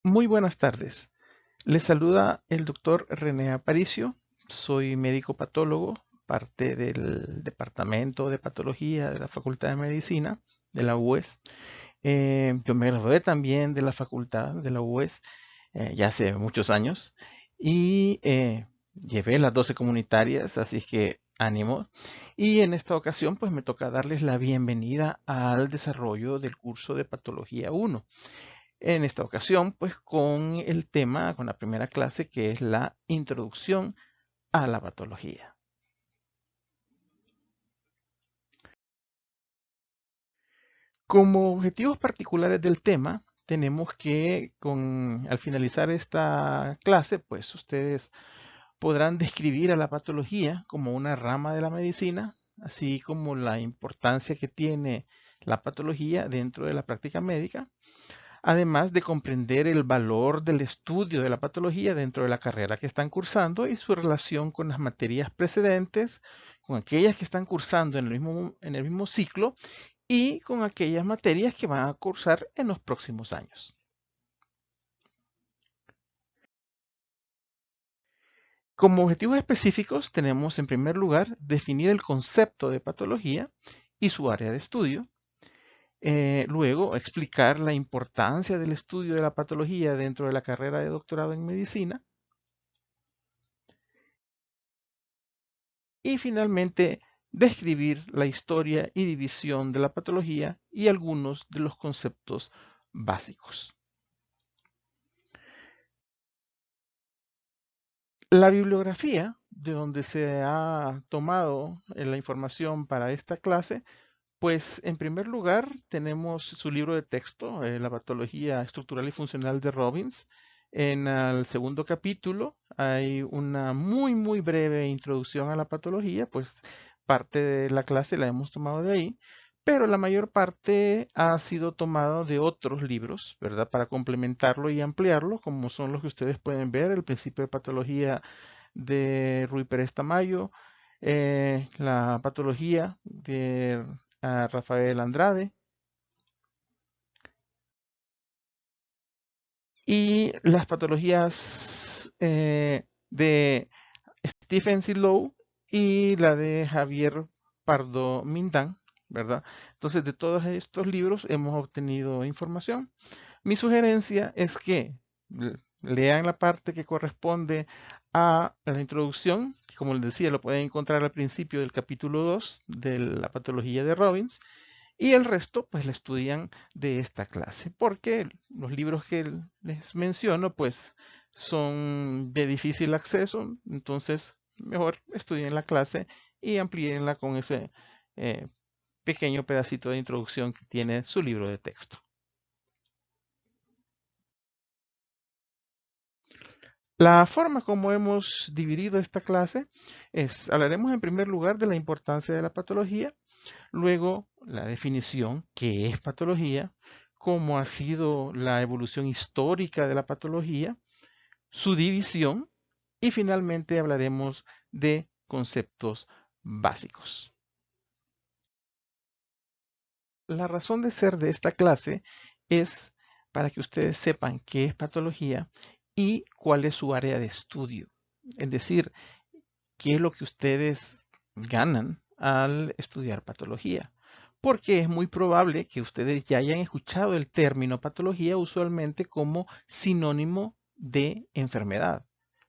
Muy buenas tardes. Les saluda el doctor René Aparicio. Soy médico patólogo, parte del Departamento de Patología de la Facultad de Medicina de la UES. Yo me gradué también de la facultad de la UES ya hace muchos años y llevé las 12 comunitarias, así es que ánimo. Y en esta ocasión pues me toca darles la bienvenida al desarrollo del curso de Patología 1. En esta ocasión, pues con el tema, con la primera clase, que es la introducción a la patología. Como objetivos particulares del tema, tenemos que, al finalizar esta clase, pues ustedes podrán describir a la patología como una rama de la medicina, así como la importancia que tiene la patología dentro de la práctica médica, además de comprender el valor del estudio de la patología dentro de la carrera que están cursando y su relación con las materias precedentes, con aquellas que están cursando en el mismo ciclo y con aquellas materias que van a cursar en los próximos años. Como objetivos específicos tenemos en primer lugar definir el concepto de patología y su área de estudio. Luego, explicar la importancia del estudio de la patología dentro de la carrera de doctorado en medicina. Y finalmente, describir la historia y división de la patología y algunos de los conceptos básicos. La bibliografía de donde se ha tomado la información para esta clase, pues en primer lugar tenemos su libro de texto, La patología estructural y funcional de Robbins. En el segundo capítulo hay una muy breve introducción a la patología, pues parte de la clase la hemos tomado de ahí, pero la mayor parte ha sido tomado de otros libros, ¿verdad? Para complementarlo y ampliarlo, como son los que ustedes pueden ver, El principio de patología de Rui Pérez Tamayo, La patología de Rafael Andrade y las patologías de Stephen C. Lowe y la de Javier Pardo Mindán, ¿verdad? Entonces, de todos estos libros hemos obtenido información. Mi sugerencia es que lean la parte que corresponde a la introducción, que como les decía, lo pueden encontrar al principio del capítulo 2 de la patología de Robbins, y el resto pues la estudian de esta clase, porque los libros que les menciono pues son de difícil acceso, entonces mejor estudien la clase y amplíenla con ese eh, pequeño pedacito de introducción que tiene su libro de texto. La forma como hemos dividido esta clase es, hablaremos en primer lugar de la importancia de la patología, luego la definición, qué es patología, cómo ha sido la evolución histórica de la patología, su división y finalmente hablaremos de conceptos básicos. La razón de ser de esta clase es para que ustedes sepan qué es patología y cuál es su área de estudio. Es decir, qué es lo que ustedes ganan al estudiar patología. Porque es muy probable que ustedes ya hayan escuchado el término patología usualmente como sinónimo de enfermedad.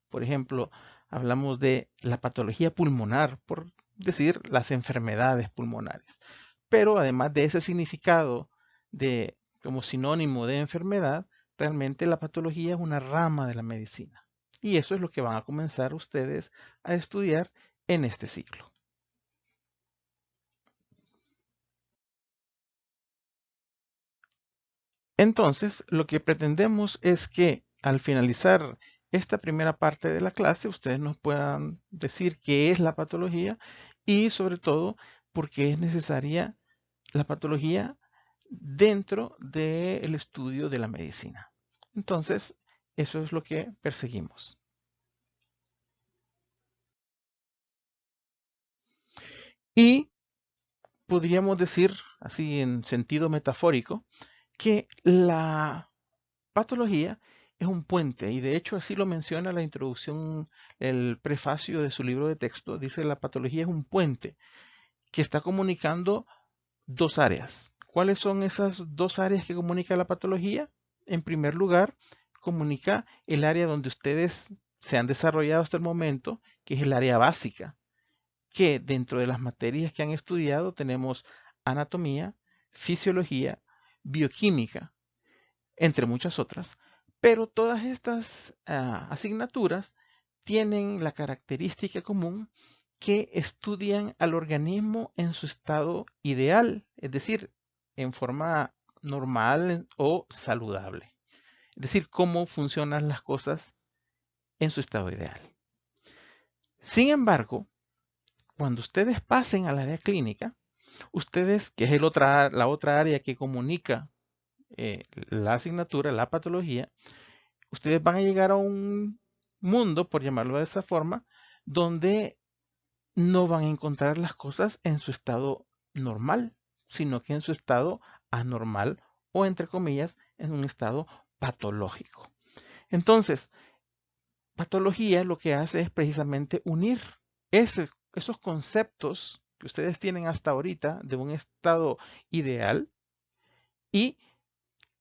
Por ejemplo, hablamos de la patología pulmonar, por decir las enfermedades pulmonares. Pero además de ese significado de como sinónimo de enfermedad, realmente la patología es una rama de la medicina. Y eso es lo que van a comenzar ustedes a estudiar en este ciclo. Entonces, lo que pretendemos es que al finalizar esta primera parte de la clase, ustedes nos puedan decir qué es la patología y sobre todo por qué es necesaria la patología dentro del estudio de la medicina. Entonces, eso es lo que perseguimos. Y podríamos decir, así en sentido metafórico, que la patología es un puente, y de hecho así lo menciona la introducción, el prefacio de su libro de texto. Dice: la patología es un puente que está comunicando dos áreas. ¿Cuáles son esas dos áreas que comunica la patología? En primer lugar, comunica el área donde ustedes se han desarrollado hasta el momento, que es el área básica, que dentro de las materias que han estudiado tenemos anatomía, fisiología, bioquímica, entre muchas otras. Pero todas estas asignaturas tienen la característica común que estudian al organismo en su estado ideal, es decir, en forma normal o saludable. Es decir, cómo funcionan las cosas en su estado ideal. Sin embargo, cuando ustedes pasen al área clínica, ustedes, que es la otra área que comunica la asignatura, la patología, ustedes van a llegar a un mundo, por llamarlo de esa forma, donde no van a encontrar las cosas en su estado normal, sino que en su estado anormal o, entre comillas, en un estado patológico. Entonces, patología lo que hace es precisamente unir esos conceptos que ustedes tienen hasta ahorita de un estado ideal y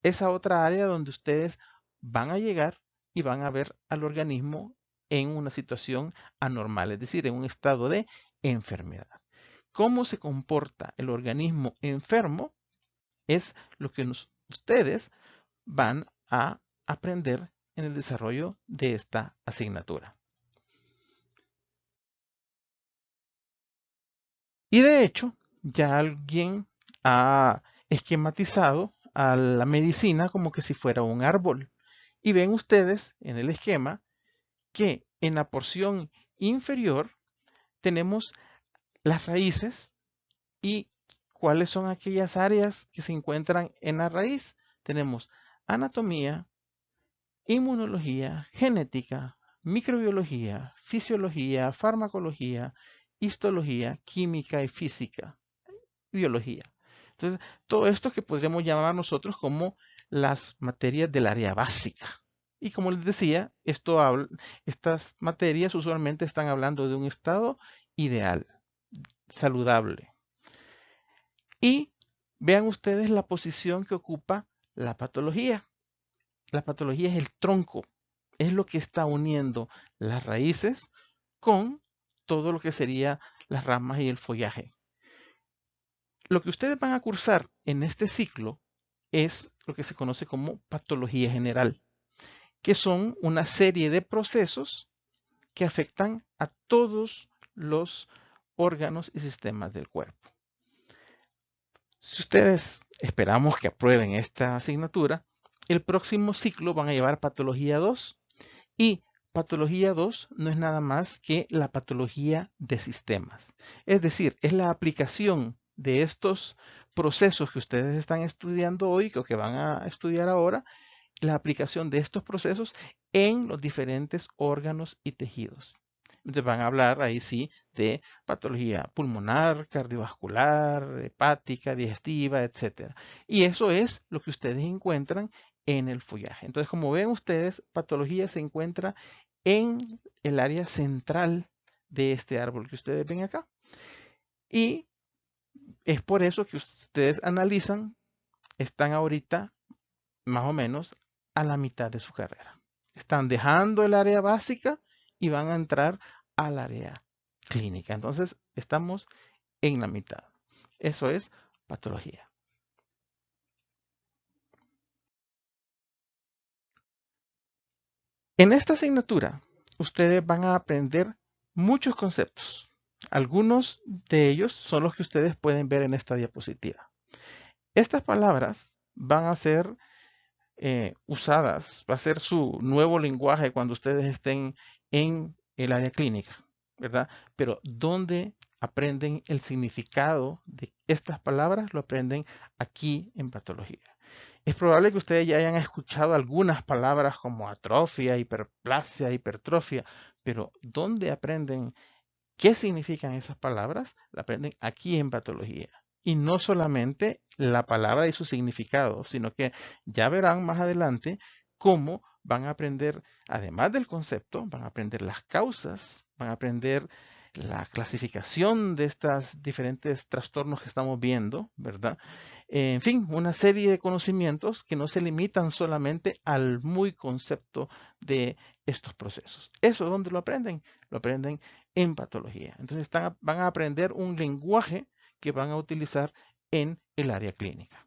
esa otra área donde ustedes van a llegar y van a ver al organismo en una situación anormal, es decir, en un estado de enfermedad. Cómo se comporta el organismo enfermo es lo que ustedes van a aprender en el desarrollo de esta asignatura. Y de hecho, ya alguien ha esquematizado a la medicina como que si fuera un árbol. Y ven ustedes en el esquema que en la porción inferior tenemos las raíces y cuáles son aquellas áreas que se encuentran en la raíz. Tenemos anatomía, inmunología, genética, microbiología, fisiología, farmacología, histología, química y física, biología. Entonces, todo esto que podríamos llamar nosotros como las materias del área básica. Y como les decía, estas materias usualmente están hablando de un estado ideal, saludable. Y vean ustedes la posición que ocupa la patología. La patología es el tronco, es lo que está uniendo las raíces con todo lo que sería las ramas y el follaje. Lo que ustedes van a cursar en este ciclo es lo que se conoce como patología general, que son una serie de procesos que afectan a todos los órganos y sistemas del cuerpo. Si ustedes esperamos que aprueben esta asignatura, el próximo ciclo van a llevar patología 2 y patología 2 no es nada más que la patología de sistemas. Es decir, es la aplicación de estos procesos que ustedes están estudiando hoy o que van a estudiar ahora, la aplicación de estos procesos en los diferentes órganos y tejidos. Entonces van a hablar ahí sí de patología pulmonar, cardiovascular, hepática, digestiva, etc. Y eso es lo que ustedes encuentran en el follaje. Entonces, como ven ustedes, patología se encuentra en el área central de este árbol que ustedes ven acá. Y es por eso que ustedes analizan, están ahorita más o menos a la mitad de su carrera. Están dejando el área básica y van a entrar al área clínica. Entonces, estamos en la mitad. Eso es patología. En esta asignatura, ustedes van a aprender muchos conceptos. Algunos de ellos son los que ustedes pueden ver en esta diapositiva. Estas palabras van a ser usadas, va a ser su nuevo lenguaje cuando ustedes estén en el área clínica, ¿verdad? Pero ¿dónde aprenden el significado de estas palabras? Lo aprenden aquí en patología. Es probable que ustedes ya hayan escuchado algunas palabras como atrofia, hiperplasia, hipertrofia, pero ¿dónde aprenden qué significan esas palabras? La aprenden aquí en patología. Y no solamente la palabra y su significado, sino que ya verán más adelante cómo van a aprender, además del concepto, van a aprender las causas, van a aprender la clasificación de estos diferentes trastornos que estamos viendo, ¿verdad? En fin, una serie de conocimientos que no se limitan solamente al muy concepto de estos procesos. ¿Eso dónde lo aprenden? Lo aprenden en patología. Entonces van a aprender un lenguaje que van a utilizar en el área clínica.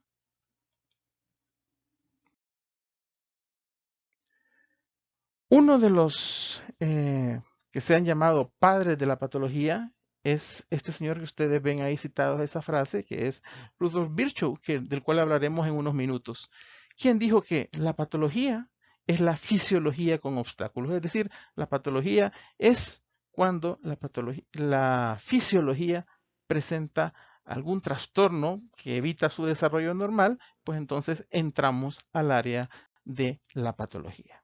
Uno de los que se han llamado padres de la patología es este señor que ustedes ven ahí citado esa frase, que es Rudolf Virchow, del cual hablaremos en unos minutos, quien dijo que la patología es la fisiología con obstáculos. Es decir, la patología es cuando la fisiología presenta algún trastorno que evita su desarrollo normal, pues entonces entramos al área de la patología.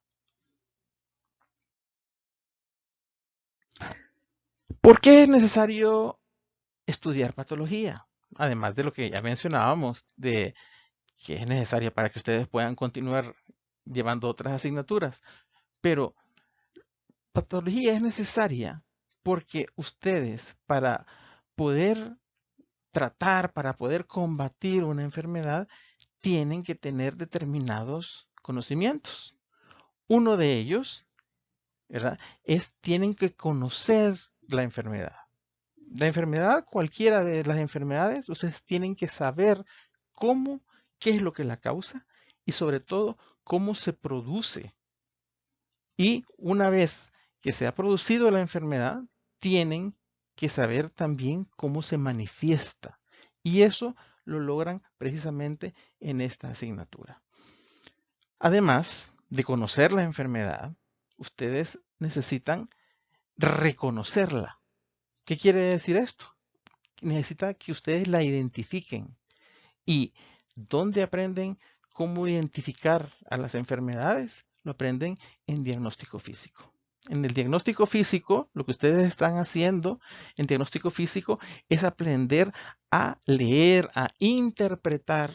¿Por qué es necesario estudiar patología? Además de lo que ya mencionábamos, de que es necesaria para que ustedes puedan continuar llevando otras asignaturas. Pero patología es necesaria porque ustedes, para poder tratar, para poder combatir una enfermedad, tienen que tener determinados conocimientos. Uno de ellos, ¿verdad?, tienen que conocer la enfermedad. La enfermedad, cualquiera de las enfermedades, ustedes tienen que saber qué es lo que la causa y sobre todo cómo se produce. Y una vez que se ha producido la enfermedad, tienen que saber también cómo se manifiesta. Y eso lo logran precisamente en esta asignatura. Además de conocer la enfermedad, ustedes necesitan reconocerla. ¿Qué quiere decir esto? Necesita que ustedes la identifiquen. ¿Y dónde aprenden cómo identificar a las enfermedades? Lo aprenden en diagnóstico físico. En el diagnóstico físico, lo que ustedes están haciendo en diagnóstico físico es aprender a leer, a interpretar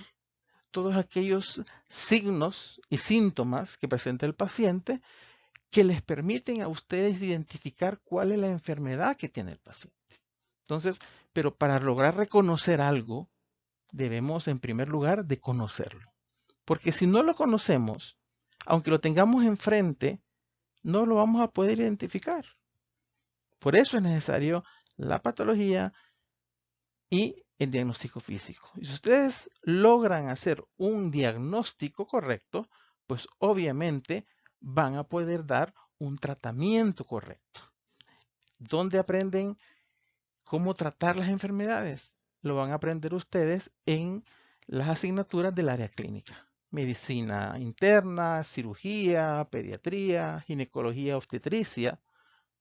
todos aquellos signos y síntomas que presenta el paciente que les permiten a ustedes identificar cuál es la enfermedad que tiene el paciente. Entonces, pero para lograr reconocer algo, debemos en primer lugar de conocerlo. Porque si no lo conocemos, aunque lo tengamos enfrente, no lo vamos a poder identificar. Por eso es necesario la patología y el diagnóstico físico. Y si ustedes logran hacer un diagnóstico correcto, pues obviamente van a poder dar un tratamiento correcto. ¿Dónde aprenden cómo tratar las enfermedades? Lo van a aprender ustedes en las asignaturas del área clínica. Medicina interna, cirugía, pediatría, ginecología, obstetricia,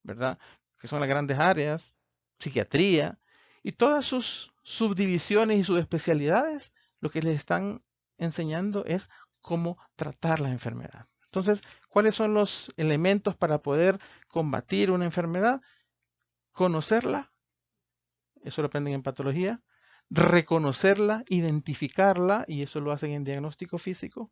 ¿verdad? Que son las grandes áreas, psiquiatría y todas sus subdivisiones y sus especialidades, lo que les están enseñando es cómo tratar la enfermedad. Entonces, ¿cuáles son los elementos para poder combatir una enfermedad? Conocerla, eso lo aprenden en patología, reconocerla, identificarla, y eso lo hacen en diagnóstico físico,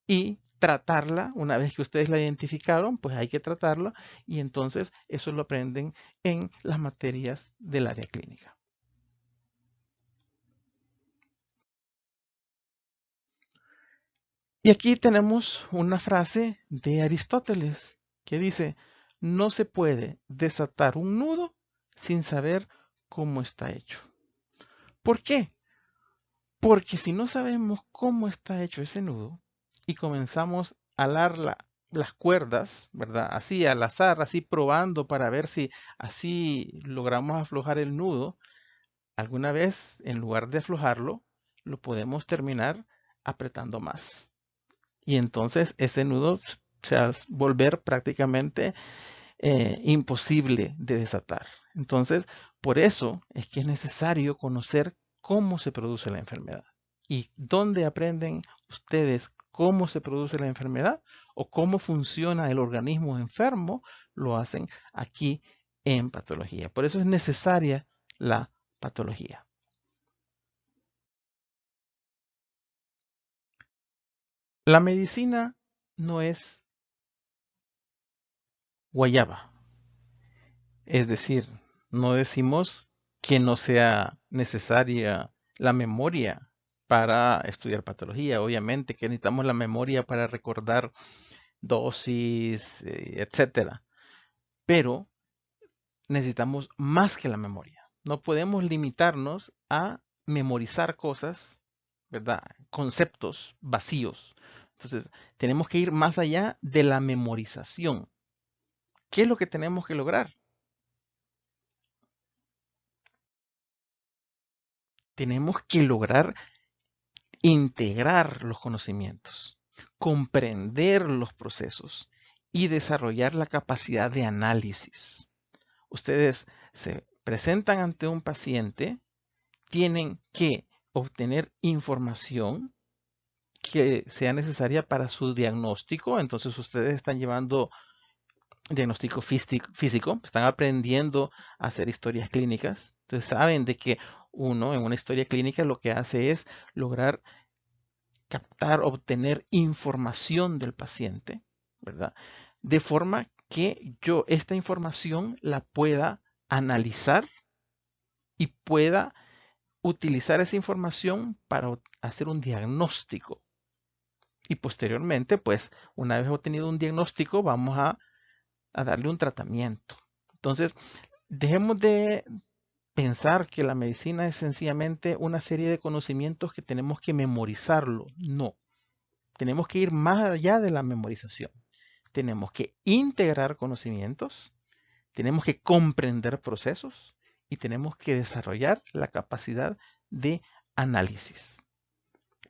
y tratarla. Una vez que ustedes la identificaron, pues hay que tratarla, y entonces eso lo aprenden en las materias del área clínica. Y aquí tenemos una frase de Aristóteles que dice: no se puede desatar un nudo sin saber cómo está hecho. ¿Por qué? Porque si no sabemos cómo está hecho ese nudo y comenzamos a alar las cuerdas, ¿verdad? Así al azar, así probando para ver si así logramos aflojar el nudo, alguna vez en lugar de aflojarlo, lo podemos terminar apretando más. Y entonces ese nudo se va a volver prácticamente imposible de desatar. Entonces, por eso es que es necesario conocer cómo se produce la enfermedad. ¿Y dónde aprenden ustedes cómo se produce la enfermedad o cómo funciona el organismo enfermo? Lo hacen aquí en patología. Por eso es necesaria la patología. La medicina no es guayaba. Es decir, no decimos que no sea necesaria la memoria para estudiar patología. Obviamente que necesitamos la memoria para recordar dosis, etcétera. Pero necesitamos más que la memoria. No podemos limitarnos a memorizar cosas, ¿verdad? Conceptos vacíos. Entonces, tenemos que ir más allá de la memorización. ¿Qué es lo que tenemos que lograr? Tenemos que lograr integrar los conocimientos, comprender los procesos y desarrollar la capacidad de análisis. Ustedes se presentan ante un paciente, tienen que obtener información que sea necesaria para su diagnóstico. Entonces ustedes están llevando diagnóstico físico, están aprendiendo a hacer historias clínicas. Entonces saben de que uno en una historia clínica lo que hace es lograr captar, obtener información del paciente, ¿verdad? De forma que yo esta información la pueda analizar y pueda utilizar esa información para hacer un diagnóstico. Y posteriormente, pues, una vez obtenido un diagnóstico, vamos a darle un tratamiento. Entonces, dejemos de pensar que la medicina es sencillamente una serie de conocimientos que tenemos que memorizarlo. No, tenemos que ir más allá de la memorización. Tenemos que integrar conocimientos, tenemos que comprender procesos y tenemos que desarrollar la capacidad de análisis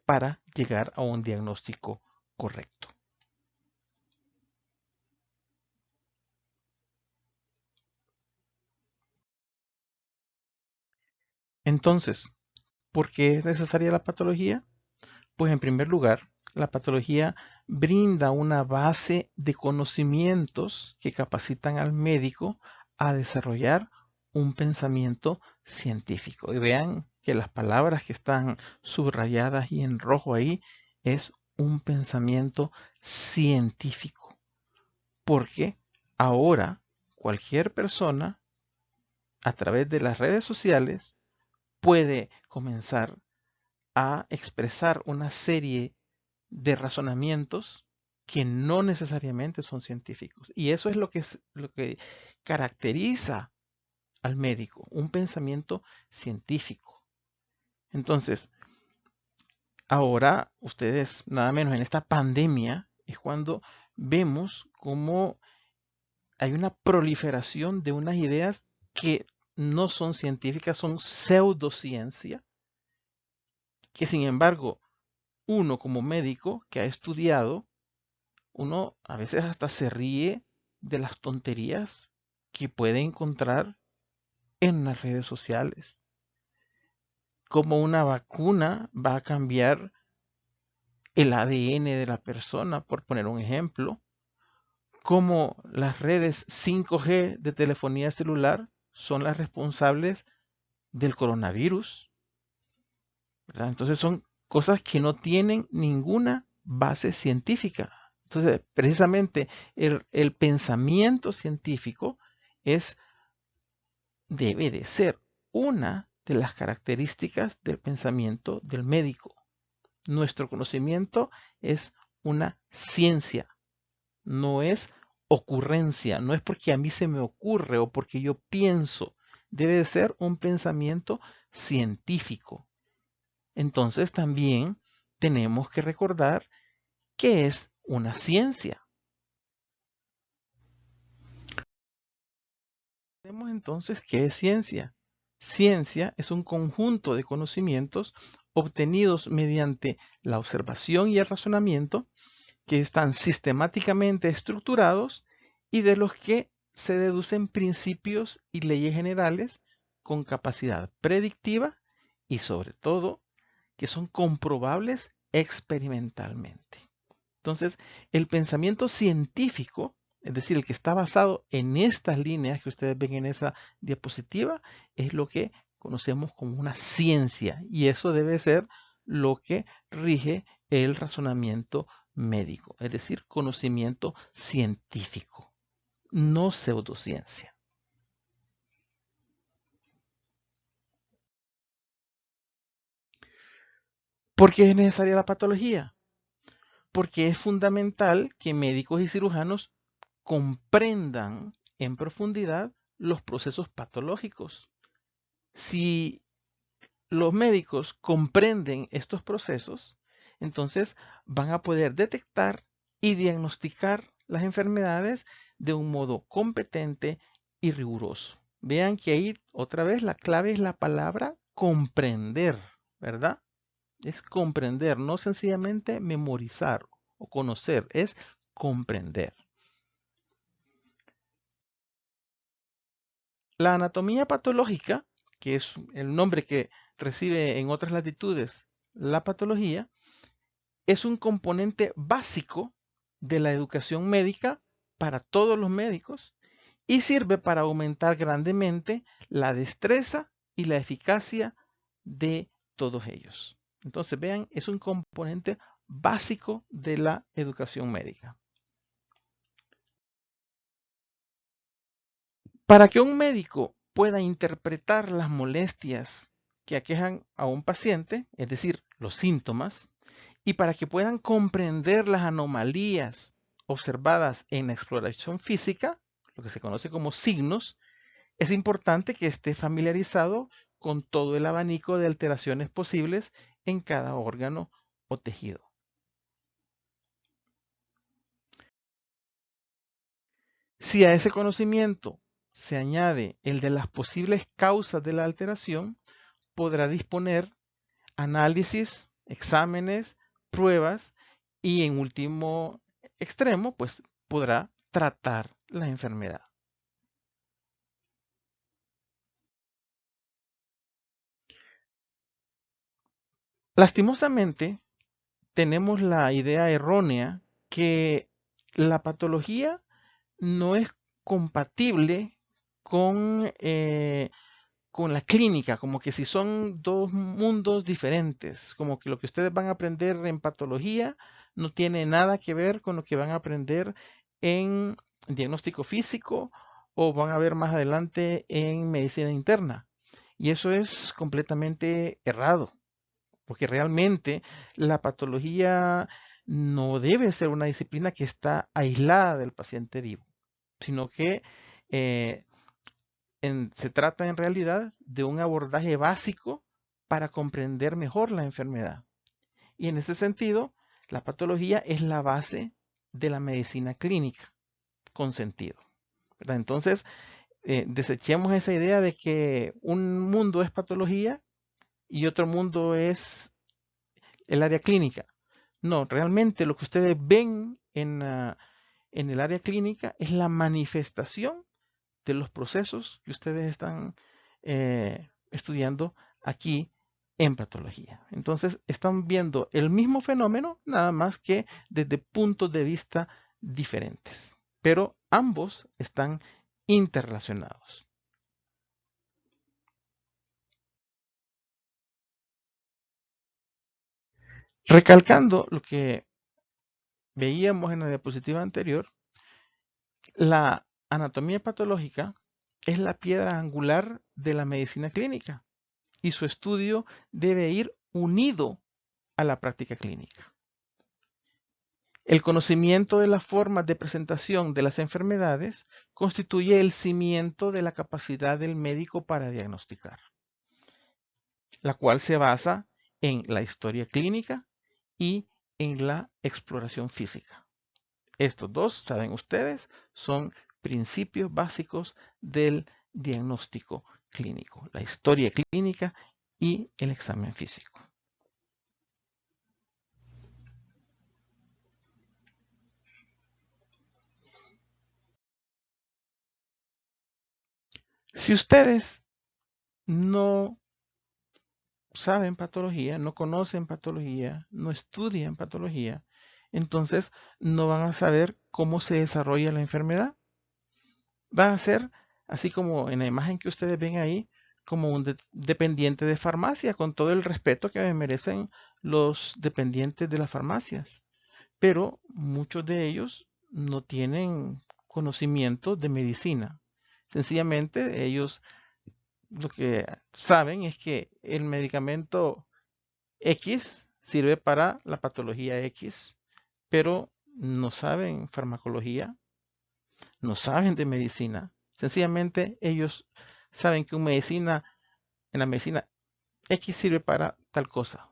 para llegar a un diagnóstico correcto. Entonces, ¿por qué es necesaria la patología? Pues en primer lugar, la patología brinda una base de conocimientos que capacitan al médico a desarrollar un pensamiento científico. Y vean que las palabras que están subrayadas y en rojo ahí es un pensamiento científico. Porque ahora cualquier persona a través de las redes sociales puede comenzar a expresar una serie de razonamientos que no necesariamente son científicos. Y eso es lo que caracteriza al médico, un pensamiento científico. Entonces, ahora ustedes, nada menos en esta pandemia, es cuando vemos cómo hay una proliferación de unas ideas que no son científicas, son pseudociencia, que sin embargo, uno como médico que ha estudiado, uno a veces hasta se ríe de las tonterías que puede encontrar en las redes sociales. Como una vacuna va a cambiar el ADN de la persona, por poner un ejemplo. Como las redes 5G de telefonía celular son las responsables del coronavirus, ¿verdad? Entonces son cosas que no tienen ninguna base científica. Entonces, precisamente el pensamiento científico es, debe de ser una de las características del pensamiento del médico. Nuestro conocimiento es una ciencia, no es ocurrencia, no es porque a mí se me ocurre o porque yo pienso, debe de ser un pensamiento científico. Entonces también tenemos que recordar que es una ciencia. Vemos entonces qué es ciencia. Ciencia es un conjunto de conocimientos obtenidos mediante la observación y el razonamiento que están sistemáticamente estructurados y de los que se deducen principios y leyes generales con capacidad predictiva y sobre todo que son comprobables experimentalmente. Entonces, el pensamiento científico, es decir, el que está basado en estas líneas que ustedes ven en esa diapositiva, es lo que conocemos como una ciencia y eso debe ser lo que rige el razonamiento médico, es decir, conocimiento científico. no pseudociencia. ¿Por qué es necesaria la patología? Porque es fundamental que médicos y cirujanos comprendan en profundidad los procesos patológicos. Si los médicos comprenden estos procesos, entonces van a poder detectar y diagnosticar las enfermedades de un modo competente y riguroso. Vean que ahí otra vez la clave es la palabra comprender, ¿verdad? Es comprender, no sencillamente memorizar o conocer, es comprender. La anatomía patológica, que es el nombre que recibe en otras latitudes la patología, es un componente básico de la educación médica para todos los médicos y sirve para aumentar grandemente la destreza y la eficacia de todos ellos. Entonces, vean, es un componente básico de la educación médica. Para que un médico pueda interpretar las molestias que aquejan a un paciente, es decir, los síntomas, y para que puedan comprender las anomalías observadas en la exploración física, lo que se conoce como signos, es importante que esté familiarizado con todo el abanico de alteraciones posibles en cada órgano o tejido. Si a ese conocimiento se añade el de las posibles causas de la alteración, podrá disponer análisis, exámenes, pruebas y en último extremo, pues podrá tratar la enfermedad. Lastimosamente, tenemos la idea errónea que la patología no es compatible con, con la clínica, como que si son dos mundos diferentes, como que lo que ustedes van a aprender en patología no tiene nada que ver con lo que van a aprender en diagnóstico físico o van a ver más adelante en medicina interna. Y eso es completamente errado, porque realmente la patología no debe ser una disciplina que está aislada del paciente vivo, sino que eh, se trata en realidad de un abordaje básico para comprender mejor la enfermedad. Y en ese sentido, la patología es la base de la medicina clínica, con sentido, ¿verdad? Entonces, desechemos esa idea de que un mundo es patología y otro mundo es el área clínica. No, realmente lo que ustedes ven en el área clínica es la manifestación de los procesos que ustedes están estudiando aquí en patología. Entonces, están viendo el mismo fenómeno, nada más que desde puntos de vista diferentes, pero ambos están interrelacionados. Recalcando lo que veíamos en la diapositiva anterior, la anatomía patológica es la piedra angular de la medicina clínica y su estudio debe ir unido a la práctica clínica. El conocimiento de las formas de presentación de las enfermedades constituye el cimiento de la capacidad del médico para diagnosticar, la cual se basa en la historia clínica y en la exploración física. Estos dos, saben ustedes, son principios básicos del diagnóstico clínico, la historia clínica y el examen físico. Si ustedes no saben patología, no conocen patología, no estudian patología, entonces no van a saber cómo se desarrolla la enfermedad. Va a ser, así como en la imagen que ustedes ven ahí, como un dependiente de farmacia, con todo el respeto que me merecen los dependientes de las farmacias. Pero muchos de ellos no tienen conocimiento de medicina. Sencillamente ellos lo que saben es que el medicamento X sirve para la patología X, pero no saben farmacología, no saben de medicina. Sencillamente ellos saben que en la medicina X sirve para tal cosa,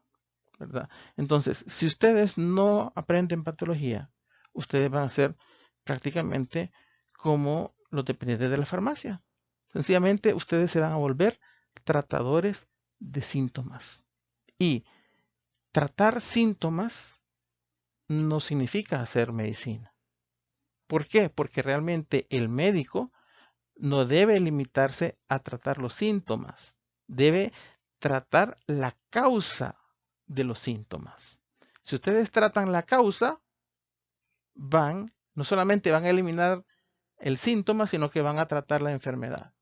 ¿verdad? Entonces, si ustedes no aprenden patología, ustedes van a ser prácticamente como los dependientes de la farmacia. Sencillamente ustedes se van a volver tratadores de síntomas. Y tratar síntomas no significa hacer medicina. ¿Por qué? Porque realmente el médico no debe limitarse a tratar los síntomas, debe tratar la causa de los síntomas. Si ustedes tratan la causa, no solamente van a eliminar el síntoma, sino que van a tratar la enfermedad.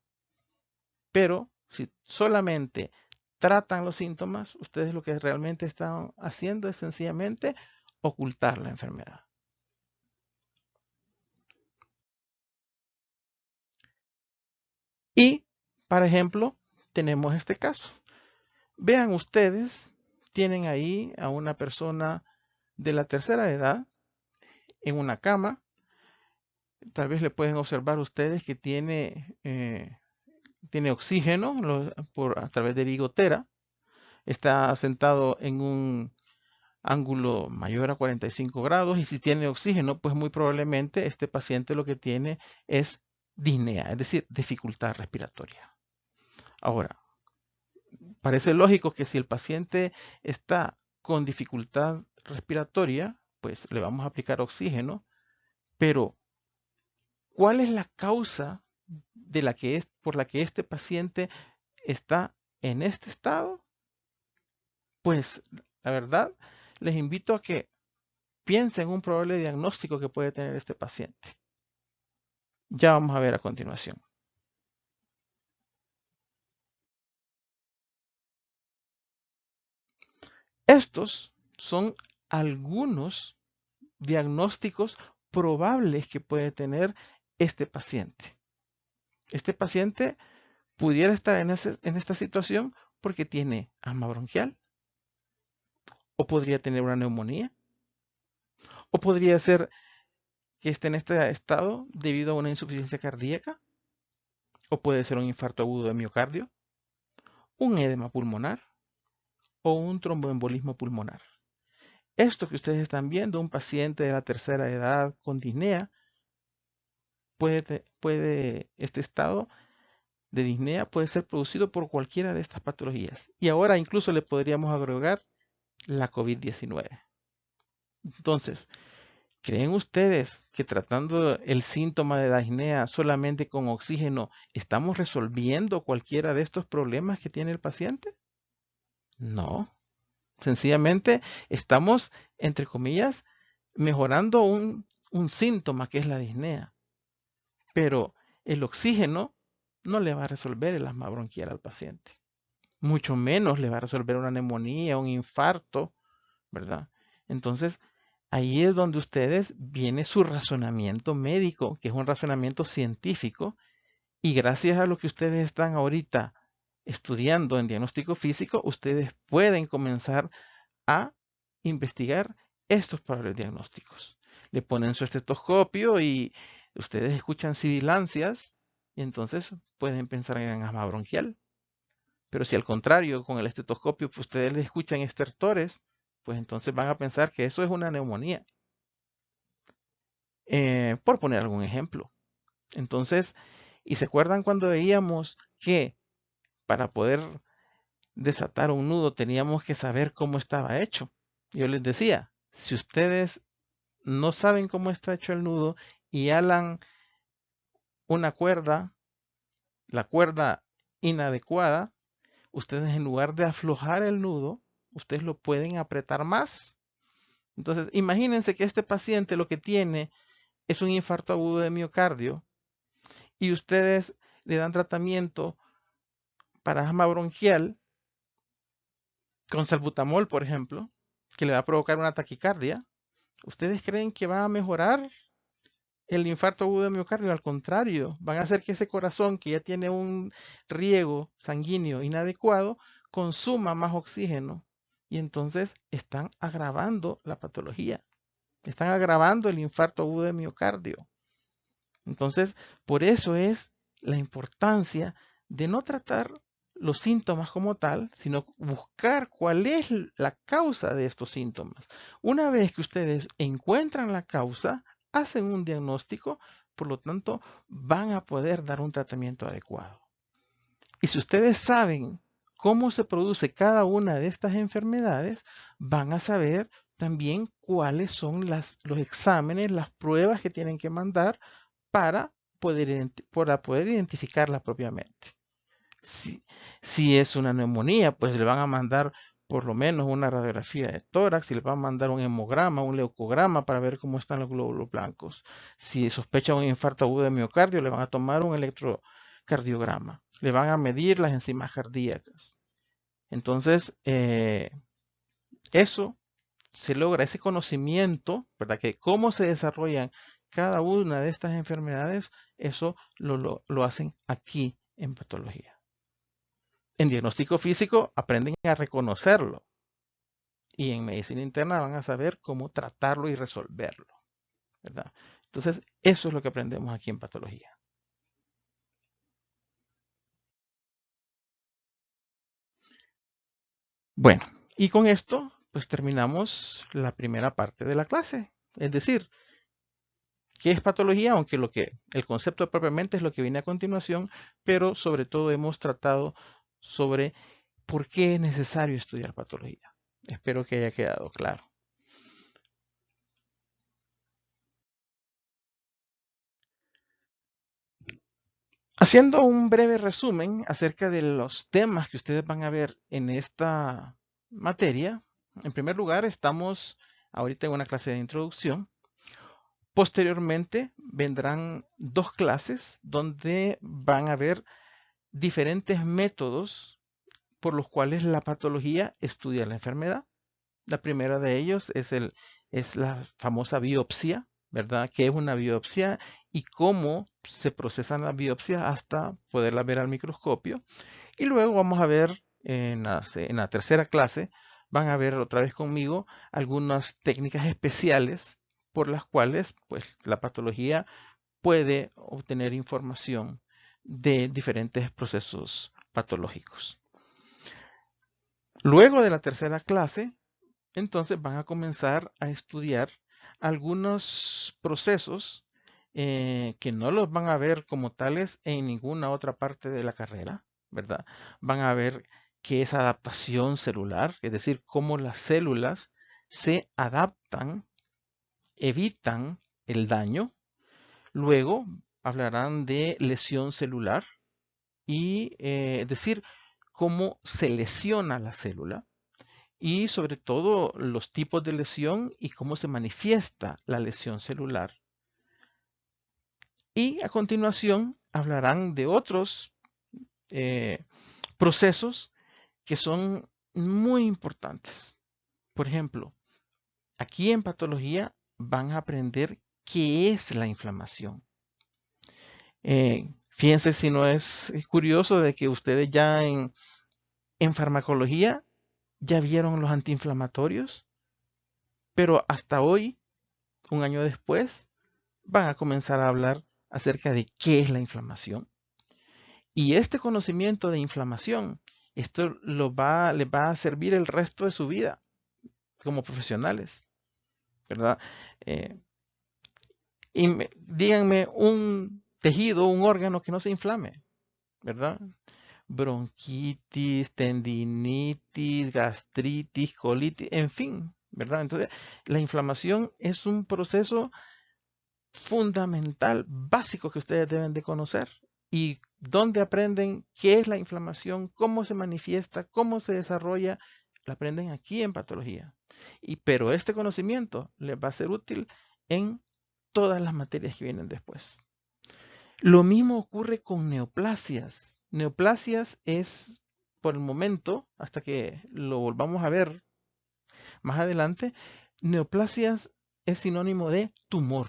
Pero si solamente tratan los síntomas, ustedes lo que realmente están haciendo es sencillamente ocultar la enfermedad. Y, por ejemplo, tenemos este caso. Vean ustedes, tienen ahí a una persona de la tercera edad en una cama. Tal vez le pueden observar ustedes que tiene oxígeno a través de bigotera. Está sentado en un ángulo mayor a 45 grados y si tiene oxígeno, pues muy probablemente este paciente lo que tiene es disnea, es decir, dificultad respiratoria. Ahora, parece lógico que si el paciente está con dificultad respiratoria, pues le vamos a aplicar oxígeno, pero ¿cuál es la causa por la que este paciente está en este estado? Pues la verdad, les invito a que piensen en un probable diagnóstico que puede tener este paciente. Ya vamos a ver a continuación. Estos son algunos diagnósticos probables que puede tener este paciente. Este paciente pudiera estar en esta situación porque tiene asma bronquial, o podría tener una neumonía, o podría ser que esté en este estado debido a una insuficiencia cardíaca, o puede ser un infarto agudo de miocardio, un edema pulmonar o un tromboembolismo pulmonar. Esto que ustedes están viendo, un paciente de la tercera edad con disnea, este estado de disnea puede ser producido por cualquiera de estas patologías. Y ahora incluso le podríamos agregar la COVID-19. Entonces, ¿creen ustedes que tratando el síntoma de la disnea solamente con oxígeno estamos resolviendo cualquiera de estos problemas que tiene el paciente? No. Sencillamente estamos, entre comillas, mejorando un síntoma que es la disnea. Pero el oxígeno no le va a resolver el asma bronquial al paciente. Mucho menos le va a resolver una neumonía, un infarto, ¿verdad? Entonces, ahí es donde ustedes viene su razonamiento médico, que es un razonamiento científico, y gracias a lo que ustedes están ahorita estudiando en diagnóstico físico, ustedes pueden comenzar a investigar estos probables diagnósticos. Le ponen su estetoscopio y ustedes escuchan sibilancias y entonces pueden pensar en asma bronquial. Pero si al contrario, con el estetoscopio pues, ustedes le escuchan estertores, pues entonces van a pensar que eso es una neumonía. Por poner algún ejemplo. Entonces, ¿y se acuerdan cuando veíamos que para poder desatar un nudo teníamos que saber cómo estaba hecho? Yo les decía, si ustedes no saben cómo está hecho el nudo y alan una cuerda, la cuerda inadecuada, ustedes en lugar de aflojar el nudo, ustedes lo pueden apretar más. Entonces, imagínense que este paciente lo que tiene es un infarto agudo de miocardio y ustedes le dan tratamiento para asma bronquial con salbutamol, por ejemplo, que le va a provocar una taquicardia. ¿Ustedes creen que va a mejorar el infarto agudo de miocardio. Al contrario, van a hacer que ese corazón que ya tiene un riego sanguíneo inadecuado consuma más oxígeno y entonces están agravando la patología, están agravando el infarto agudo de miocardio. Entonces, por eso es la importancia de no tratar los síntomas como tal, sino buscar cuál es la causa de estos síntomas. Una vez que ustedes encuentran la causa, hacen un diagnóstico, por lo tanto, van a poder dar un tratamiento adecuado. Y si ustedes saben cómo se produce cada una de estas enfermedades, van a saber también cuáles son los exámenes, las pruebas que tienen que mandar para poder identificarla propiamente. Si es una neumonía, pues le van a mandar por lo menos una radiografía de tórax y le van a mandar un hemograma, un leucograma para ver cómo están los glóbulos blancos. Si sospecha un infarto agudo de miocardio, le van a tomar un electrocardiograma. Le van a medir las enzimas cardíacas. Entonces, eso se logra, ese conocimiento, ¿verdad? Que cómo se desarrollan cada una de estas enfermedades, eso lo hacen aquí en patología. En diagnóstico físico aprenden a reconocerlo y en medicina interna van a saber cómo tratarlo y resolverlo, ¿verdad? Entonces, eso es lo que aprendemos aquí en patología. Bueno, y con esto, pues terminamos la primera parte de la clase. Es decir, ¿qué es patología? Aunque el concepto propiamente es lo que viene a continuación, pero sobre todo hemos tratado sobre por qué es necesario estudiar patología. Espero que haya quedado claro. Haciendo un breve resumen acerca de los temas que ustedes van a ver en esta materia, en primer lugar estamos ahorita en una clase de introducción. Posteriormente vendrán 2 clases donde van a ver diferentes métodos por los cuales la patología estudia la enfermedad. La primera de ellos es la famosa biopsia, ¿verdad? ¿Qué es una biopsia y cómo se procesan las biopsias hasta poderla ver al microscopio? Y luego vamos a ver en la tercera clase, van a ver otra vez conmigo algunas técnicas especiales por las cuales pues, la patología puede obtener información de diferentes procesos patológicos. Luego de la tercera clase, entonces van a comenzar a estudiar algunos procesos que no los van a ver como tales en ninguna otra parte de la carrera, ¿verdad? Van a ver qué es adaptación celular, es decir, cómo las células se adaptan, evitan el daño. Luego hablarán de lesión celular y es decir, cómo se lesiona la célula y sobre todo los tipos de lesión y cómo se manifiesta la lesión celular. Y a continuación hablarán de otros procesos que son muy importantes. Por ejemplo, aquí en patología van a aprender qué es la inflamación. Fíjense si no es curioso de que ustedes ya en farmacología ya vieron los antiinflamatorios, pero hasta hoy, un año después, van a comenzar a hablar acerca de qué es la inflamación. Y este conocimiento de inflamación, esto les va a servir el resto de su vida como profesionales, ¿verdad? Y díganme un tejido, un órgano que no se inflame, ¿verdad? Bronquitis, tendinitis, gastritis, colitis, en fin, ¿verdad? Entonces, la inflamación es un proceso fundamental, básico que ustedes deben de conocer. Y dónde aprenden qué es la inflamación, cómo se manifiesta, cómo se desarrolla, la aprenden aquí en patología. Pero este conocimiento les va a ser útil en todas las materias que vienen después. Lo mismo ocurre con neoplasias. Neoplasias es, por el momento, hasta que lo volvamos a ver más adelante, neoplasias es sinónimo de tumor.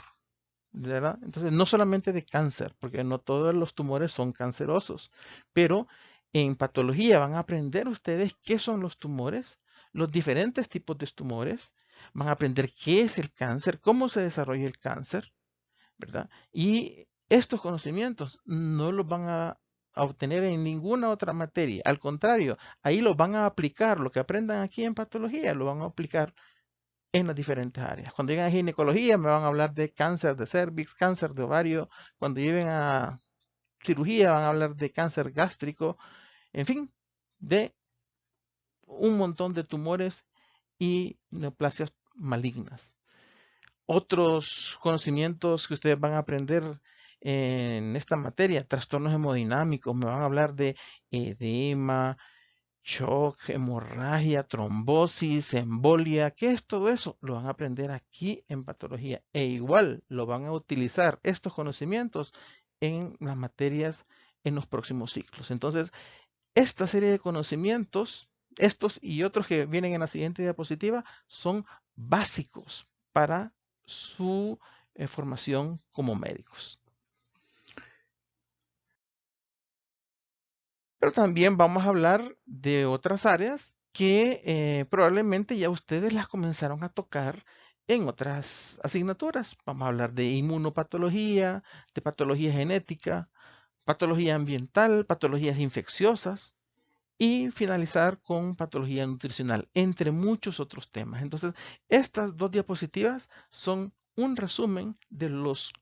¿verdad? Entonces, no solamente de cáncer, porque no todos los tumores son cancerosos, pero en patología van a aprender ustedes qué son los tumores, los diferentes tipos de tumores, van a aprender qué es el cáncer, cómo se desarrolla el cáncer, ¿verdad? Y estos conocimientos no los van a obtener en ninguna otra materia. Al contrario, ahí los van a aplicar, lo que aprendan aquí en patología, lo van a aplicar en las diferentes áreas. Cuando lleguen a ginecología, me van a hablar de cáncer de cervix, cáncer de ovario. Cuando lleguen a cirugía, van a hablar de cáncer gástrico. En fin, de un montón de tumores y neoplasias malignas. Otros conocimientos que ustedes van a aprender en esta materia, trastornos hemodinámicos, me van a hablar de edema, shock, hemorragia, trombosis, embolia. ¿Qué es todo eso? Lo van a aprender aquí en patología. E igual lo van a utilizar estos conocimientos en las materias en los próximos ciclos. Entonces, esta serie de conocimientos, estos y otros que vienen en la siguiente diapositiva, son básicos para su formación como médicos. Pero también vamos a hablar de otras áreas que probablemente ya ustedes las comenzaron a tocar en otras asignaturas. Vamos a hablar de inmunopatología, de patología genética, patología ambiental, patologías infecciosas y finalizar con patología nutricional, entre muchos otros temas. Entonces, estas dos diapositivas son un resumen de los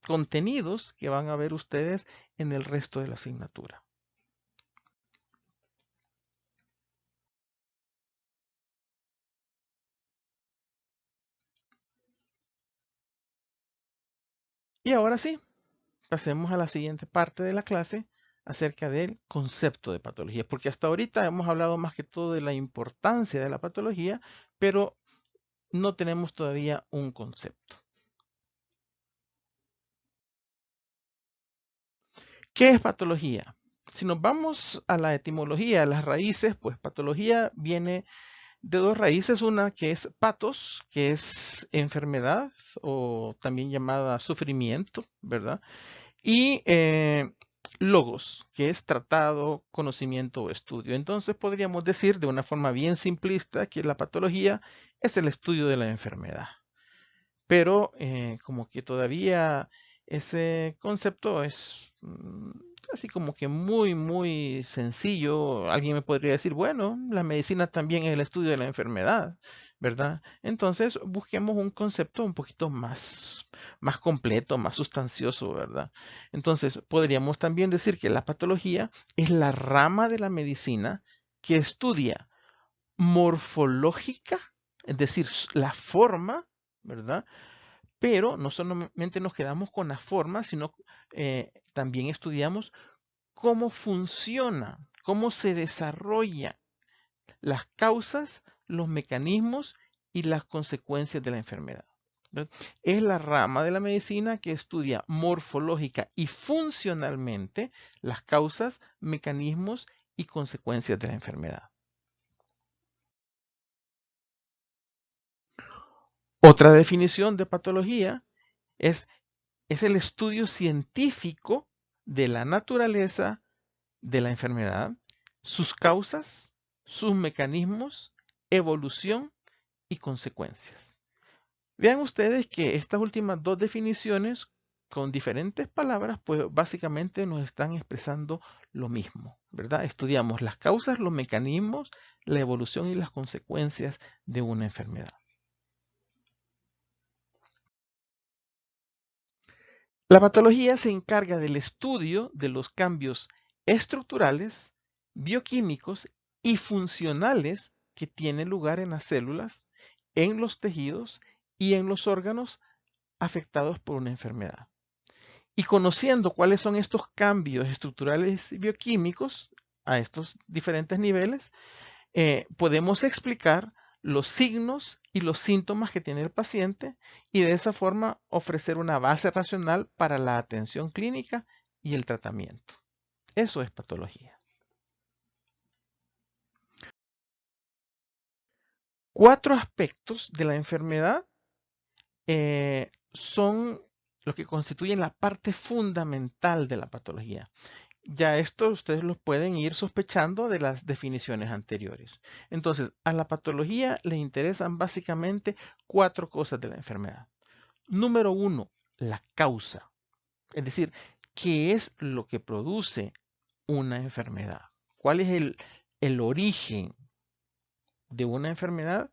contenidos que van a ver ustedes en el resto de la asignatura. Y ahora sí, pasemos a la siguiente parte de la clase acerca del concepto de patología, porque hasta ahorita hemos hablado más que todo de la importancia de la patología, pero no tenemos todavía un concepto. ¿Qué es patología? Si nos vamos a la etimología, a las raíces, pues patología viene de dos raíces. Una que es patos, que es enfermedad o también llamada sufrimiento, ¿verdad? Y logos, que es tratado, conocimiento o estudio. Entonces podríamos decir de una forma bien simplista que la patología es el estudio de la enfermedad. Pero como que todavía ese concepto es así como que muy sencillo. Alguien me podría decir, bueno, la medicina también es el estudio de la enfermedad, ¿verdad? Entonces busquemos un concepto un poquito más completo, más sustancioso, ¿verdad? Entonces podríamos también decir que la patología es la rama de la medicina que estudia morfológica, es decir, la forma, ¿verdad? Pero no solamente nos quedamos con la forma, sino también estudiamos cómo funciona, cómo se desarrollan las causas, los mecanismos y las consecuencias de la enfermedad. ¿Ves? Es la rama de la medicina que estudia morfológica y funcionalmente las causas, mecanismos y consecuencias de la enfermedad. Otra definición de patología es es el estudio científico de la naturaleza de la enfermedad, sus causas, sus mecanismos, evolución y consecuencias. Vean ustedes que estas últimas dos definiciones con diferentes palabras, pues básicamente nos están expresando lo mismo, ¿verdad? Estudiamos las causas, los mecanismos, la evolución y las consecuencias de una enfermedad. La patología se encarga del estudio de los cambios estructurales, bioquímicos y funcionales que tienen lugar en las células, en los tejidos y en los órganos afectados por una enfermedad. Y conociendo cuáles son estos cambios estructurales y bioquímicos a estos diferentes niveles, podemos explicar los signos y los síntomas que tiene el paciente y de esa forma ofrecer una base racional para la atención clínica y el tratamiento. Eso es patología. 4 aspectos de la enfermedad son lo que constituye la parte fundamental de la patología. Ya esto ustedes lo pueden ir sospechando de las definiciones anteriores. Entonces, a la patología le interesan básicamente 4 cosas de la enfermedad. Número 1, la causa. Es decir, ¿qué es lo que produce una enfermedad? ¿Cuál es el origen de una enfermedad?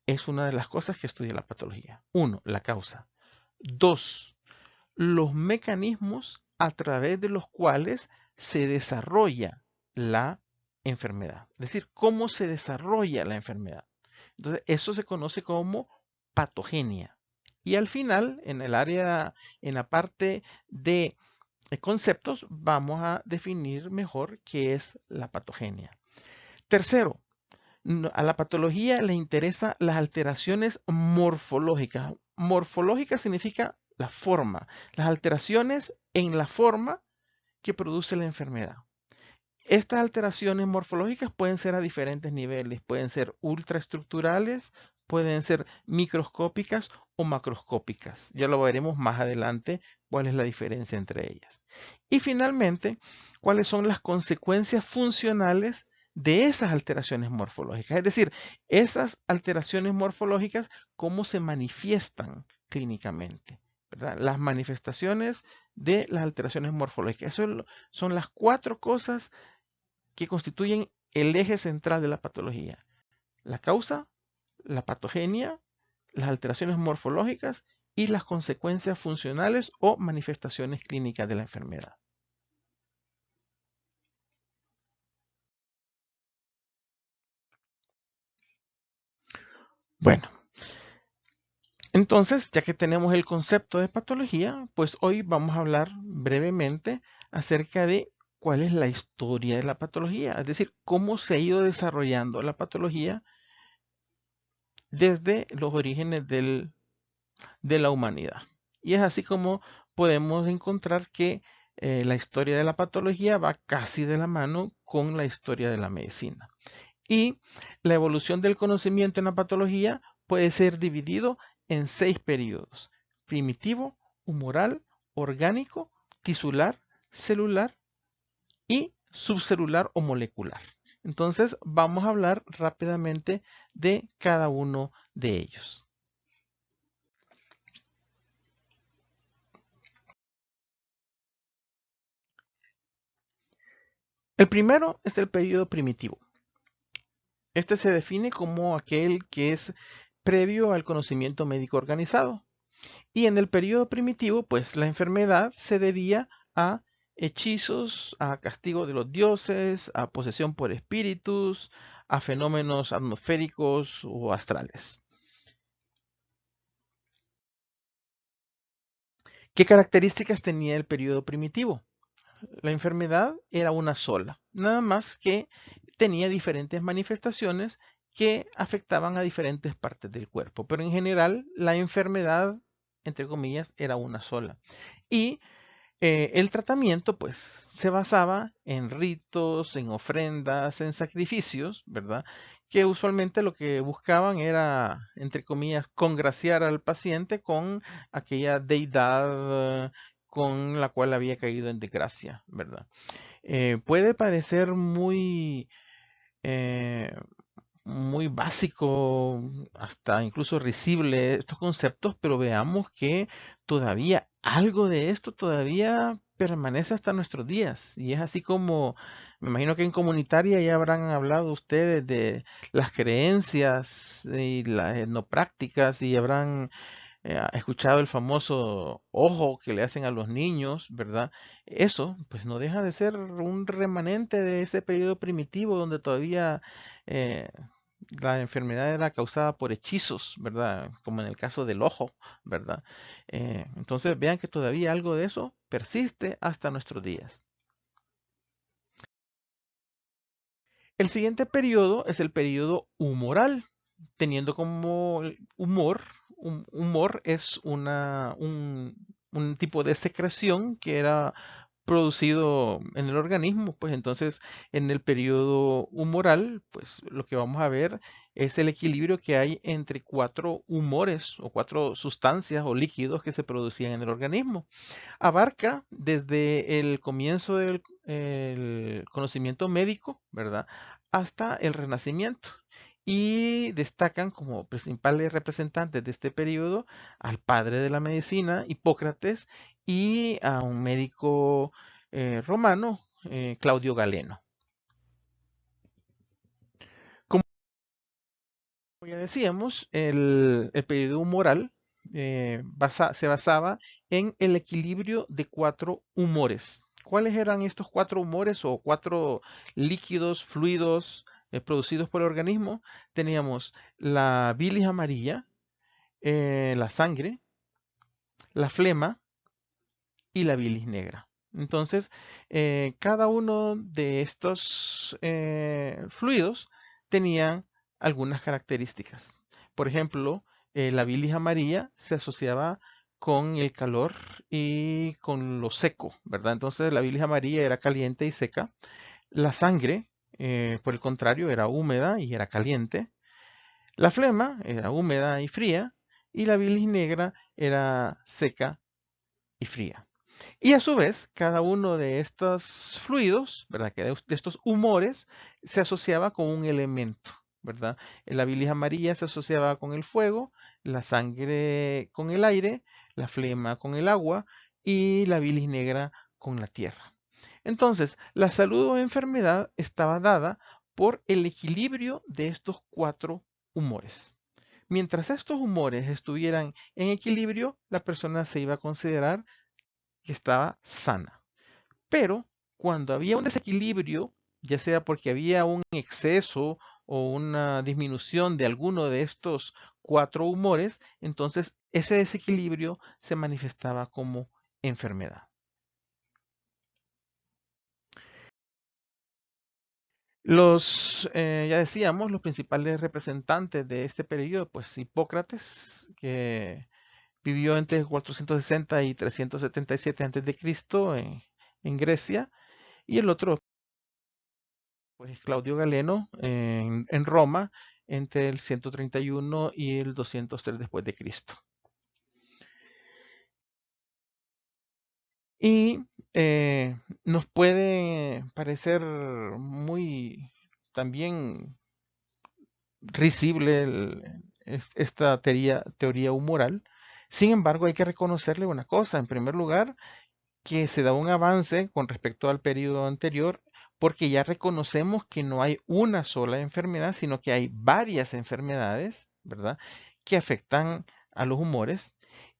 Es una de las cosas que estudia la patología. 1, la causa. 2, los mecanismos a través de los cuales se desarrolla la enfermedad. Es decir, cómo se desarrolla la enfermedad. Entonces, eso se conoce como patogenia. Y al final, en el área, en la parte de conceptos, vamos a definir mejor qué es la patogenia. Tercero, a la patología le interesan las alteraciones morfológicas. Morfológica significa la forma, las alteraciones en la forma que produce la enfermedad. Estas alteraciones morfológicas pueden ser a diferentes niveles, pueden ser ultraestructurales, pueden ser microscópicas o macroscópicas. Ya lo veremos más adelante cuál es la diferencia entre ellas. Y finalmente, cuáles son las consecuencias funcionales de esas alteraciones morfológicas. Es decir, esas alteraciones morfológicas, cómo se manifiestan clínicamente, ¿verdad? Las manifestaciones de las alteraciones morfológicas. Eso son las 4 cosas que constituyen el eje central de la patología. La causa, la patogenia, las alteraciones morfológicas y las consecuencias funcionales o manifestaciones clínicas de la enfermedad. Bueno, entonces, ya que tenemos el concepto de patología, pues hoy vamos a hablar brevemente acerca de cuál es la historia de la patología, es decir, cómo se ha ido desarrollando la patología desde los orígenes de la humanidad. Y es así como podemos encontrar que la historia de la patología va casi de la mano con la historia de la medicina. Y la evolución del conocimiento en la patología puede ser dividido en 6 periodos: primitivo, humoral, orgánico, tisular, celular y subcelular o molecular. Entonces vamos a hablar rápidamente de cada uno de ellos. El primero es el periodo primitivo. Este se define como aquel que es previo al conocimiento médico organizado. Y en el periodo primitivo, pues la enfermedad se debía a hechizos, a castigo de los dioses, a posesión por espíritus, a fenómenos atmosféricos o astrales. ¿Qué características tenía el periodo primitivo? La enfermedad era una sola, nada más que tenía diferentes manifestaciones que afectaban a diferentes partes del cuerpo, pero en general la enfermedad, entre comillas, era una sola. Y el tratamiento, pues, se basaba en ritos, en ofrendas, en sacrificios, ¿verdad? Que usualmente lo que buscaban era, entre comillas, congraciar al paciente con aquella deidad con la cual había caído en desgracia, ¿verdad? Puede parecer eh, muy básico, hasta incluso risible estos conceptos, pero veamos que todavía algo de esto todavía permanece hasta nuestros días. Y es así como, me imagino que en comunitaria ya habrán hablado ustedes de las creencias y las etnoprácticas y habrán escuchado el famoso ojo que le hacen a los niños, ¿verdad? Eso, pues no deja de ser un remanente de ese periodo primitivo donde todavía eh, la enfermedad era causada por hechizos, ¿verdad? Como en el caso del ojo, ¿verdad? Entonces vean que todavía algo de eso persiste hasta nuestros días. El siguiente periodo es el periodo humoral, teniendo como humor, humor es un tipo de secreción que era producido en el organismo. Pues entonces, en el periodo humoral, pues lo que vamos a ver es el equilibrio que hay entre cuatro humores o cuatro sustancias o líquidos que se producían en el organismo. Abarca desde el comienzo del el conocimiento médico, ¿verdad? Hasta el Renacimiento. Y destacan como principales representantes de este periodo al padre de la medicina, Hipócrates, y a un médico romano, Claudio Galeno. Como ya decíamos, el periodo humoral se basaba en el equilibrio de cuatro humores. ¿Cuáles eran estos cuatro humores o cuatro líquidos, fluidos producidos por el organismo? Teníamos la bilis amarilla, la sangre, la flema y la bilis negra. Entonces, cada uno de estos fluidos tenían algunas características. Por ejemplo, la bilis amarilla se asociaba con el calor y con lo seco, ¿verdad? Entonces, la bilis amarilla era caliente y seca. La sangre, por el contrario, era húmeda y era caliente. La flema era húmeda y fría. Y la bilis negra era seca y fría. Y a su vez, cada uno de estos fluidos, ¿verdad? Que de estos humores se asociaba con un elemento, ¿verdad? La bilis amarilla se asociaba con el fuego, la sangre con el aire, la flema con el agua y la bilis negra con la tierra. Entonces, la salud o enfermedad estaba dada por el equilibrio de estos cuatro humores. Mientras estos humores estuvieran en equilibrio, la persona se iba a considerar que estaba sana. Pero cuando había un desequilibrio, ya sea porque había un exceso o una disminución de alguno de estos cuatro humores, entonces ese desequilibrio se manifestaba como enfermedad. Ya decíamos, los principales representantes de este periodo, pues Hipócrates, que vivió entre 460 y 377 a.C. En Grecia, y el otro pues Claudio Galeno en Roma entre el 131 y el 203 después de Cristo. Y nos puede parecer muy también risible esta teoría humoral. Sin embargo, hay que reconocerle una cosa. En primer lugar, que se da un avance con respecto al periodo anterior, porque ya reconocemos que no hay una sola enfermedad, sino que hay varias enfermedades, ¿verdad?, que afectan a los humores.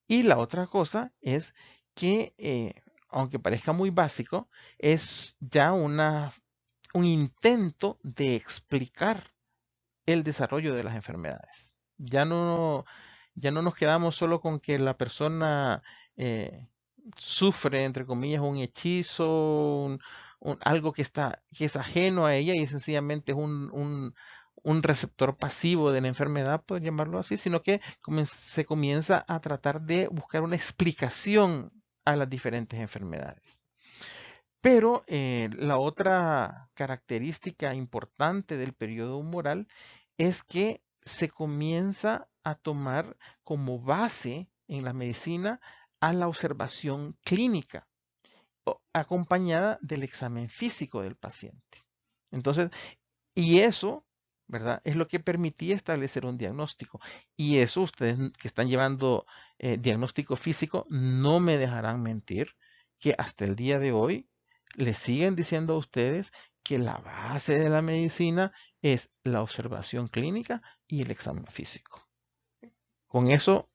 Y la otra cosa es que, aunque parezca muy básico, es ya un intento de explicar el desarrollo de las enfermedades. Ya no nos quedamos solo con que la persona sufre, entre comillas, un hechizo, algo que es ajeno a ella y sencillamente es un receptor pasivo de la enfermedad, por llamarlo así, sino que se comienza a tratar de buscar una explicación a las diferentes enfermedades. Pero la otra característica importante del periodo humoral es que se comienza a tomar como base en la medicina a la observación clínica, acompañada del examen físico del paciente. Entonces, y eso, ¿verdad? Es lo que permitía establecer un diagnóstico. Y eso ustedes que están llevando diagnóstico físico no me dejarán mentir que hasta el día de hoy les siguen diciendo a ustedes que la base de la medicina es la observación clínica y el examen físico. Con eso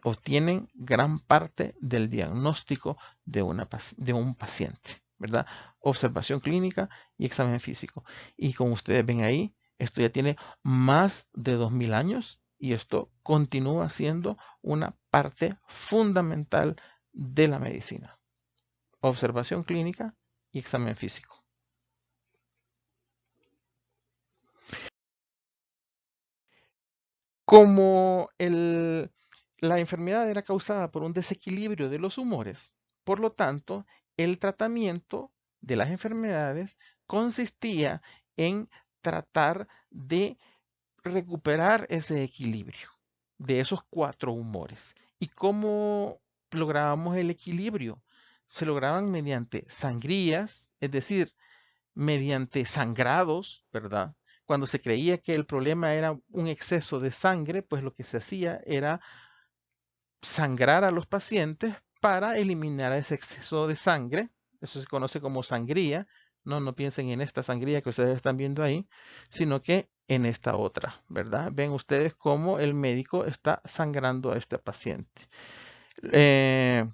obtienen gran parte del diagnóstico de un paciente, ¿verdad? Observación clínica y examen físico. Y como ustedes ven ahí, esto ya tiene más de 2000 años y esto continúa siendo una parte fundamental de la medicina. Observación clínica y examen físico. Como la enfermedad era causada por un desequilibrio de los humores, por lo tanto, el tratamiento de las enfermedades consistía en tratar de recuperar ese equilibrio de esos cuatro humores. ¿Y cómo lográbamos el equilibrio? Se lograban mediante sangrías, es decir, mediante sangrados, ¿verdad? Cuando se creía que el problema era un exceso de sangre, pues lo que se hacía era sangrar a los pacientes para eliminar ese exceso de sangre. Eso se conoce como sangría. No, no piensen en esta sangría que ustedes están viendo ahí, sino que en esta otra, ¿verdad? Ven ustedes cómo el médico está sangrando a este paciente. Eh,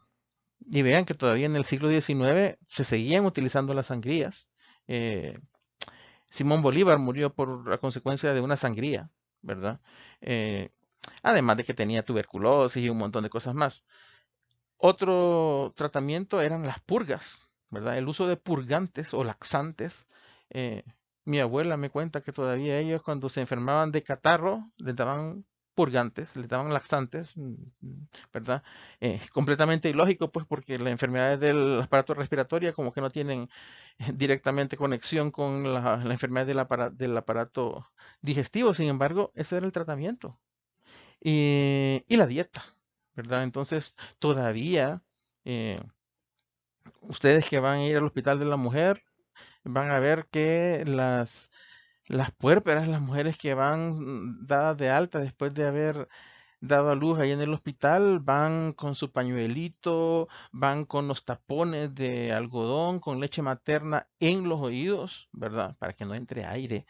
y vean que todavía en el siglo XIX se seguían utilizando las sangrías. Eh, Simón Bolívar murió por la consecuencia de una sangría, ¿verdad? Eh, Además de que tenía tuberculosis y un montón de cosas más. Otro tratamiento eran las purgas, ¿verdad? El uso de purgantes o laxantes. Eh, Mi abuela me cuenta que todavía ellos cuando se enfermaban de catarro les daban purgantes, les daban laxantes, ¿verdad? Completamente ilógico, pues, porque las enfermedades del aparato respiratorio como que no tienen directamente conexión con la enfermedad del aparato digestivo. Sin embargo, ese era el tratamiento. Y la dieta, ¿verdad? Entonces, todavía eh, ustedes que van a ir al hospital de la mujer van a ver que las puérperas, las mujeres que van dadas de alta después de haber dado a luz ahí en el hospital, van con su pañuelito, van con los tapones de algodón, con leche materna en los oídos, ¿verdad? Para que no entre aire.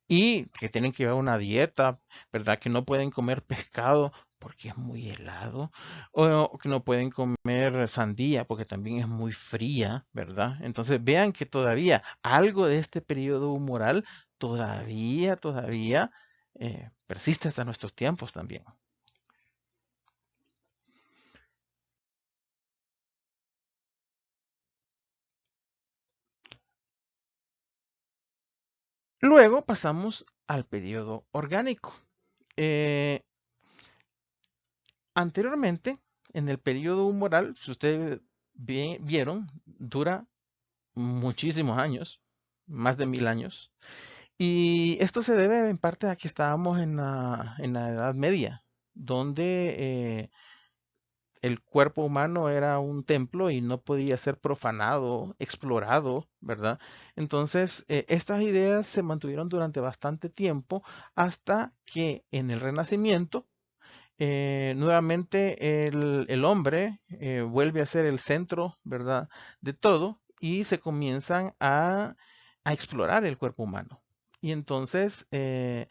Y que tienen que llevar una dieta, ¿verdad? Que no pueden comer pescado porque es muy helado, o que no pueden comer sandía porque también es muy fría, ¿verdad? Entonces vean que todavía algo de este periodo humoral todavía persiste hasta nuestros tiempos también. Luego pasamos al periodo orgánico. Eh, Anteriormente, en el periodo humoral, si ustedes vieron, dura muchísimos años, más de 1000 años. Y esto se debe en parte a que estábamos en la Edad Media, donde el cuerpo humano era un templo y no podía ser profanado, explorado, ¿verdad? Entonces, estas ideas se mantuvieron durante bastante tiempo hasta que en el Renacimiento, nuevamente el hombre vuelve a ser el centro, ¿verdad? De todo y se comienzan a explorar el cuerpo humano. Y entonces, es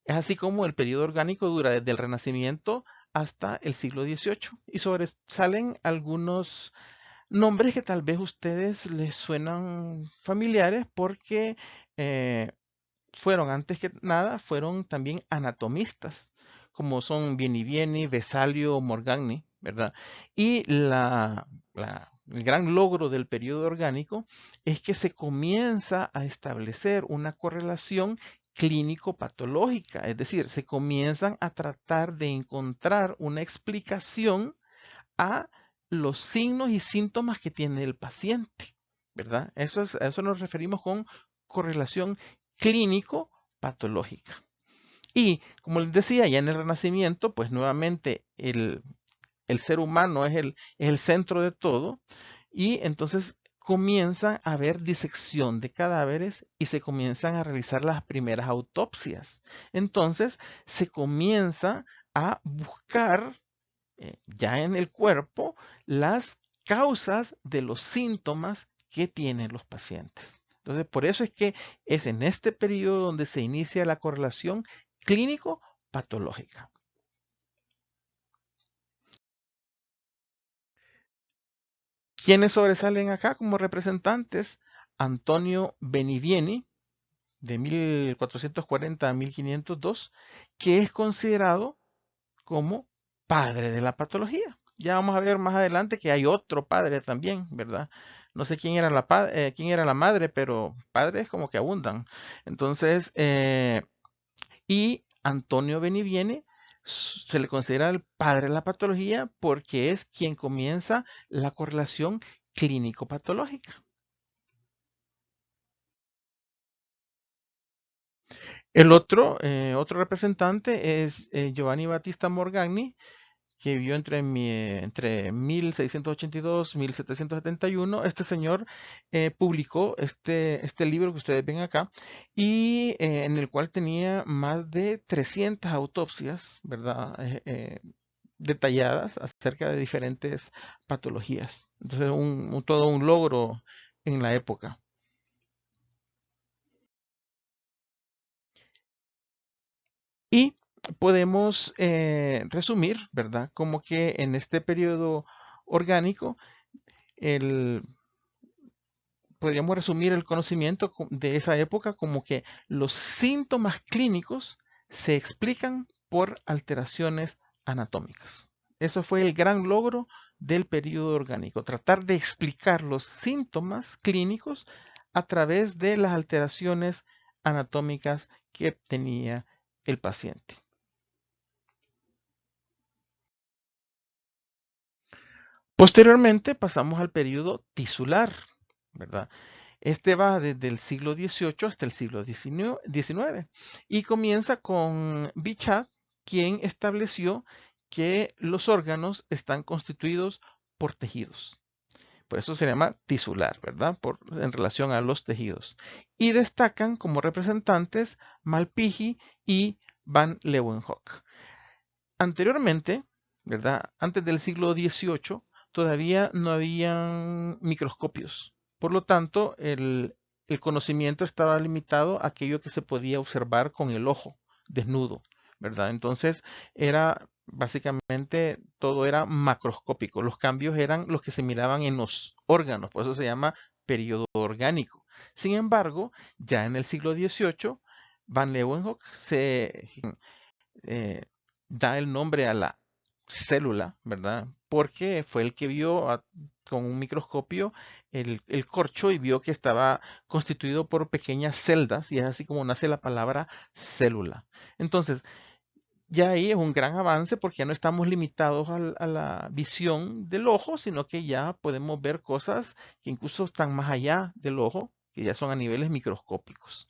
así como el periodo orgánico dura desde el Renacimiento hasta el siglo XVIII y sobresalen algunos nombres que tal vez a ustedes les suenan familiares porque eh, antes que nada, fueron también anatomistas, como son Vieni, Vesalio, Morgagni, ¿verdad? Y el gran logro del periodo orgánico es que se comienza a establecer una correlación clínico-patológica, es decir, se comienzan a tratar de encontrar una explicación a los signos y síntomas que tiene el paciente, ¿verdad? A eso nos referimos con correlación clínico-patológica. Y como les decía, ya en el Renacimiento, pues nuevamente el ser humano es el centro de todo y entonces comienzan a haber disección de cadáveres y se comienzan a realizar las primeras autopsias. Entonces se comienza a buscar ya en el cuerpo las causas de los síntomas que tienen los pacientes. Entonces, por eso es que es en este periodo donde se inicia la correlación clínico-patológica. ¿Quiénes sobresalen acá como representantes? Antonio Benivieni, de 1440 a 1502, que es considerado como padre de la patología. Ya vamos a ver más adelante que hay otro padre también, ¿verdad? No sé quién era la madre, pero padres como que abundan. Entonces, y Antonio Beniviene se le considera el padre de la patología porque es quien comienza la correlación clínico-patológica. El otro representante es Giovanni Battista Morgagni, que vivió entre 1682 y 1771. Este señor publicó este libro que ustedes ven acá y en el cual tenía más de 300 autopsias, ¿verdad? Detalladas acerca de diferentes patologías. Entonces, todo un logro en la época. Y podemos resumir, ¿verdad? Como que en este periodo orgánico, el, podríamos resumir el conocimiento de esa época como que los síntomas clínicos se explican por alteraciones anatómicas. Eso fue el gran logro del periodo orgánico, tratar de explicar los síntomas clínicos a través de las alteraciones anatómicas que tenía el paciente. Posteriormente pasamos al periodo tisular, ¿verdad? Este va desde el siglo XVIII hasta el siglo XIX y comienza con Bichat, quien estableció que los órganos están constituidos por tejidos. Por eso se llama tisular, ¿verdad? En relación a los tejidos. Y destacan como representantes Malpighi y Van Leeuwenhoek. Anteriormente, ¿verdad? Antes del siglo XVIII, todavía no habían microscopios. Por lo tanto, el conocimiento estaba limitado a aquello que se podía observar con el ojo desnudo, ¿verdad? Entonces, era básicamente todo era macroscópico. Los cambios eran los que se miraban en los órganos, por eso se llama periodo orgánico. Sin embargo, ya en el siglo XVIII, Van Leeuwenhoek eh, da el nombre a la célula, ¿verdad? Porque fue el que vio con un microscopio el corcho y vio que estaba constituido por pequeñas celdas y es así como nace la palabra célula. Entonces, ya ahí es un gran avance porque ya no estamos limitados a la visión del ojo, sino que ya podemos ver cosas que incluso están más allá del ojo, que ya son a niveles microscópicos.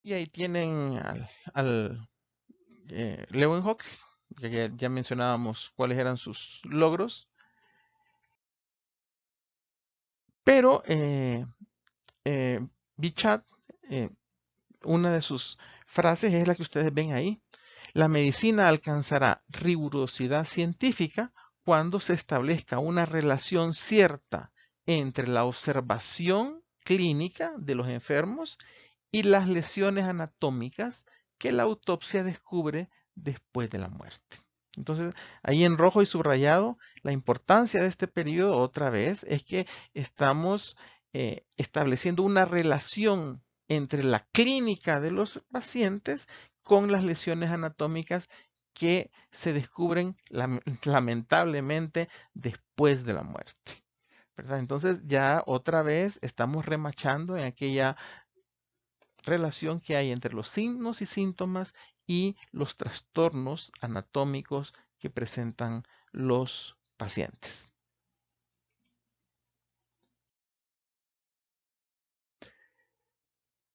Y ahí tienen al Leeuwenhoek, ya mencionábamos cuáles eran sus logros, pero Bichat, eh, una de sus frases es la que ustedes ven ahí. La medicina alcanzará rigurosidad científica cuando se establezca una relación cierta entre la observación clínica de los enfermos y las lesiones anatómicas que la autopsia descubre después de la muerte. Entonces, ahí en rojo y subrayado, la importancia de este periodo otra vez es que estamos estableciendo una relación entre la clínica de los pacientes con las lesiones anatómicas que se descubren lamentablemente después de la muerte. ¿Verdad? Entonces ya otra vez estamos remachando en aquella relación que hay entre los signos y síntomas y los trastornos anatómicos que presentan los pacientes.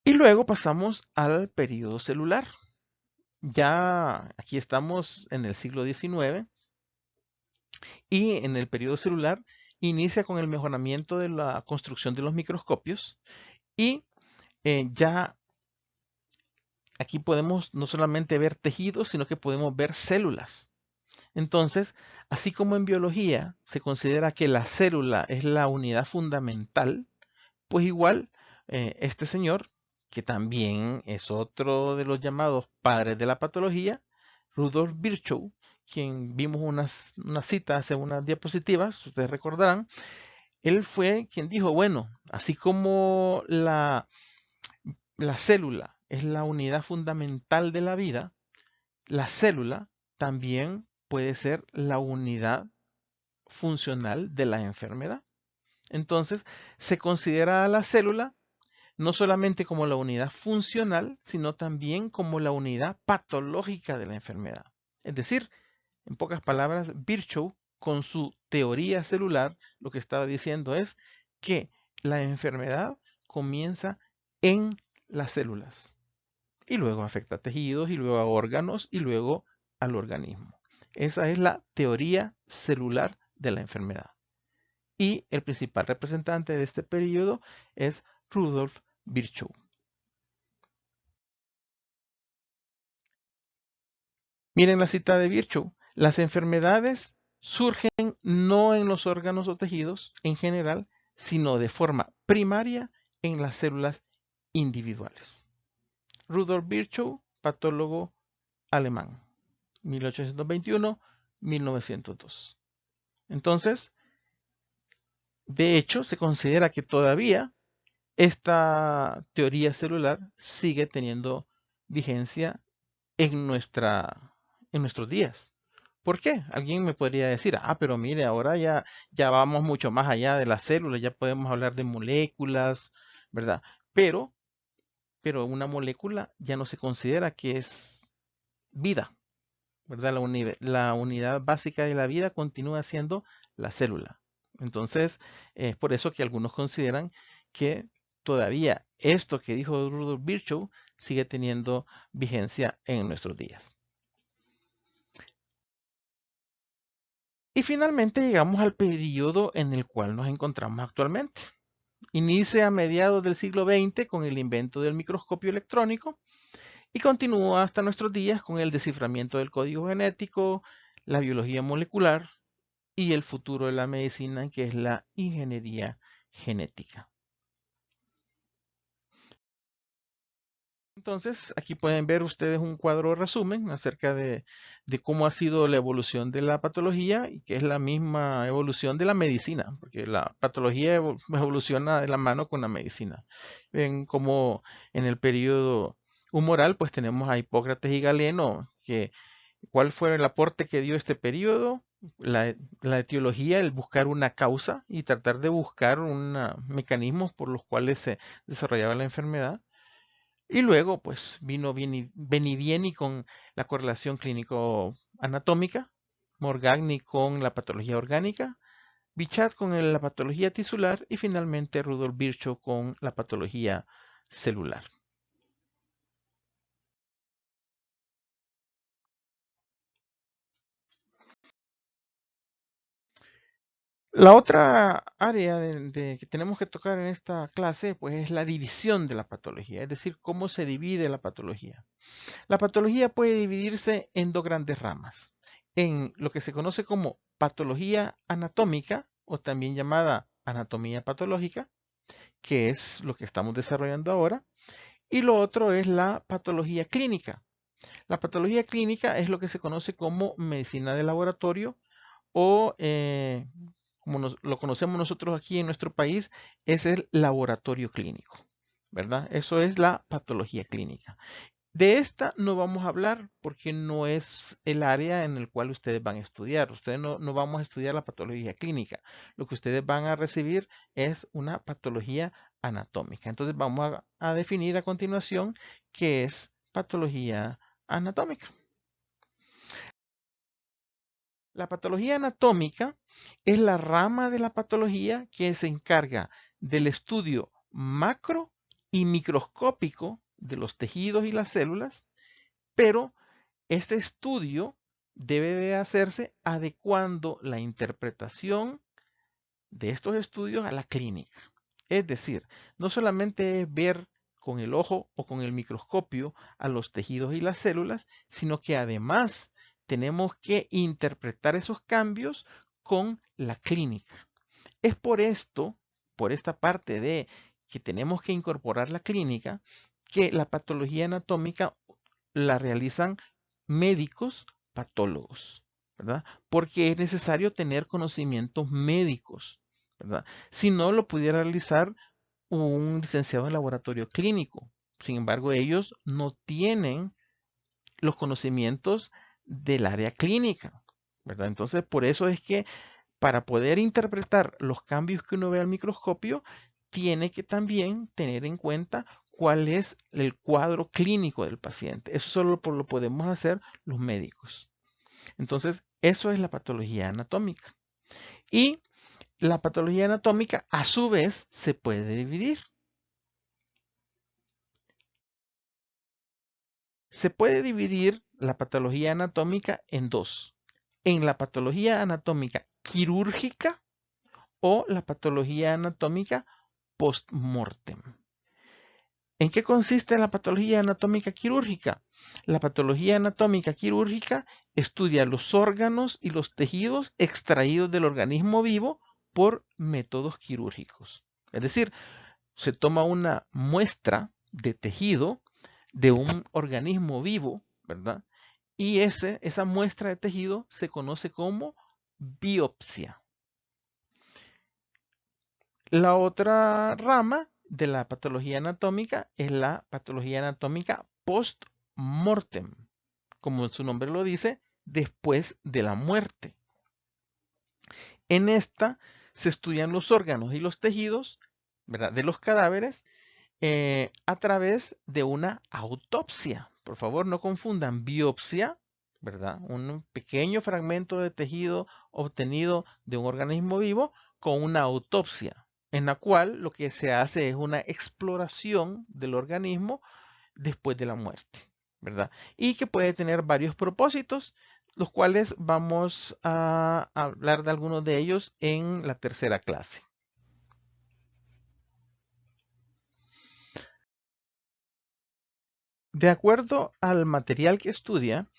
Y luego pasamos al periodo celular. Ya aquí estamos en el siglo XIX y en el periodo celular inicia con el mejoramiento de la construcción de los microscopios y ya aquí podemos no solamente ver tejidos, sino que podemos ver células. Entonces, así como en biología se considera que la célula es la unidad fundamental, pues igual este señor, que también es otro de los llamados padres de la patología, Rudolf Virchow, quien vimos una cita hace unas diapositivas, ustedes recordarán, él fue quien dijo, bueno, así como la célula es la unidad fundamental de la vida, la célula también puede ser la unidad funcional de la enfermedad. Entonces, se considera a la célula no solamente como la unidad funcional, sino también como la unidad patológica de la enfermedad. Es decir, en pocas palabras, Virchow, con su teoría celular, lo que estaba diciendo es que la enfermedad comienza en las células y luego afecta a tejidos y luego a órganos y luego al organismo. Esa es la teoría celular de la enfermedad. Y el principal representante de este periodo es Rudolf Virchow. Miren la cita de Virchow. Las enfermedades surgen no en los órganos o tejidos en general, sino de forma primaria en las células individuales. Rudolf Virchow, patólogo alemán, 1821-1902. Entonces, de hecho, se considera que todavía esta teoría celular sigue teniendo vigencia en nuestros días. ¿Por qué? Alguien me podría decir, pero mire, ahora ya vamos mucho más allá de las células, ya podemos hablar de moléculas, ¿verdad? Pero una molécula ya no se considera que es vida, ¿verdad? La unidad básica de la vida continúa siendo la célula. Entonces, es por eso que algunos consideran que todavía esto que dijo Rudolf Virchow sigue teniendo vigencia en nuestros días. Y finalmente llegamos al periodo en el cual nos encontramos actualmente. Inicia a mediados del siglo XX con el invento del microscopio electrónico y continúa hasta nuestros días con el desciframiento del código genético, la biología molecular y el futuro de la medicina, que es la ingeniería genética. Entonces, aquí pueden ver ustedes un cuadro resumen acerca de cómo ha sido la evolución de la patología y que es la misma evolución de la medicina, porque la patología evoluciona de la mano con la medicina. Ven como en el periodo humoral, pues tenemos a Hipócrates y Galeno, que ¿cuál fue el aporte que dio este periodo? La etiología, el buscar una causa y tratar de buscar mecanismos por los cuales se desarrollaba la enfermedad. Y luego, pues, vino Benivieni con la correlación clínico-anatómica, Morgagni con la patología orgánica, Bichat con la patología tisular y finalmente Rudolf Virchow con la patología celular. La otra área que tenemos que tocar en esta clase, pues, es la división de la patología, es decir, cómo se divide la patología. La patología puede dividirse en dos grandes ramas, en lo que se conoce como patología anatómica o también llamada anatomía patológica, que es lo que estamos desarrollando ahora, y lo otro es la patología clínica. La patología clínica es lo que se conoce como medicina de laboratorio o como lo conocemos nosotros aquí en nuestro país, es el laboratorio clínico, ¿verdad? Eso es la patología clínica. De esta no vamos a hablar porque no es el área en el cual ustedes van a estudiar. Ustedes no vamos a estudiar la patología clínica. Lo que ustedes van a recibir es una patología anatómica. Entonces vamos a definir a continuación qué es patología anatómica. La patología anatómica es la rama de la patología que se encarga del estudio macro y microscópico de los tejidos y las células, pero este estudio debe de hacerse adecuando la interpretación de estos estudios a la clínica. Es decir, no solamente es ver con el ojo o con el microscopio a los tejidos y las células, sino que además tenemos que interpretar esos cambios con la clínica. Es por esto, por esta parte de que tenemos que incorporar la clínica, que la patología anatómica la realizan médicos patólogos, ¿verdad? Porque es necesario tener conocimientos médicos, ¿verdad? Si no, lo pudiera realizar un licenciado en laboratorio clínico. Sin embargo, ellos no tienen los conocimientos del área clínica, ¿verdad? Entonces, por eso es que para poder interpretar los cambios que uno ve al microscopio, tiene que también tener en cuenta cuál es el cuadro clínico del paciente. Eso solo lo podemos hacer los médicos. Entonces, eso es la patología anatómica. Y la patología anatómica, a su vez, se puede dividir. Se puede dividir la patología anatómica en dos. En la patología anatómica quirúrgica o la patología anatómica post-mortem. ¿En qué consiste la patología anatómica quirúrgica? La patología anatómica quirúrgica estudia los órganos y los tejidos extraídos del organismo vivo por métodos quirúrgicos. Es decir, se toma una muestra de tejido de un organismo vivo, ¿verdad? Y esa muestra de tejido se conoce como biopsia. La otra rama de la patología anatómica es la patología anatómica post-mortem, como su nombre lo dice, después de la muerte. En esta se estudian los órganos y los tejidos, ¿verdad?, de los cadáveres a través de una autopsia. Por favor, no confundan biopsia, ¿verdad?, un pequeño fragmento de tejido obtenido de un organismo vivo, con una autopsia, en la cual lo que se hace es una exploración del organismo después de la muerte, ¿verdad? Y que puede tener varios propósitos, los cuales vamos a hablar de algunos de ellos en la tercera clase. De acuerdo al material que estudia,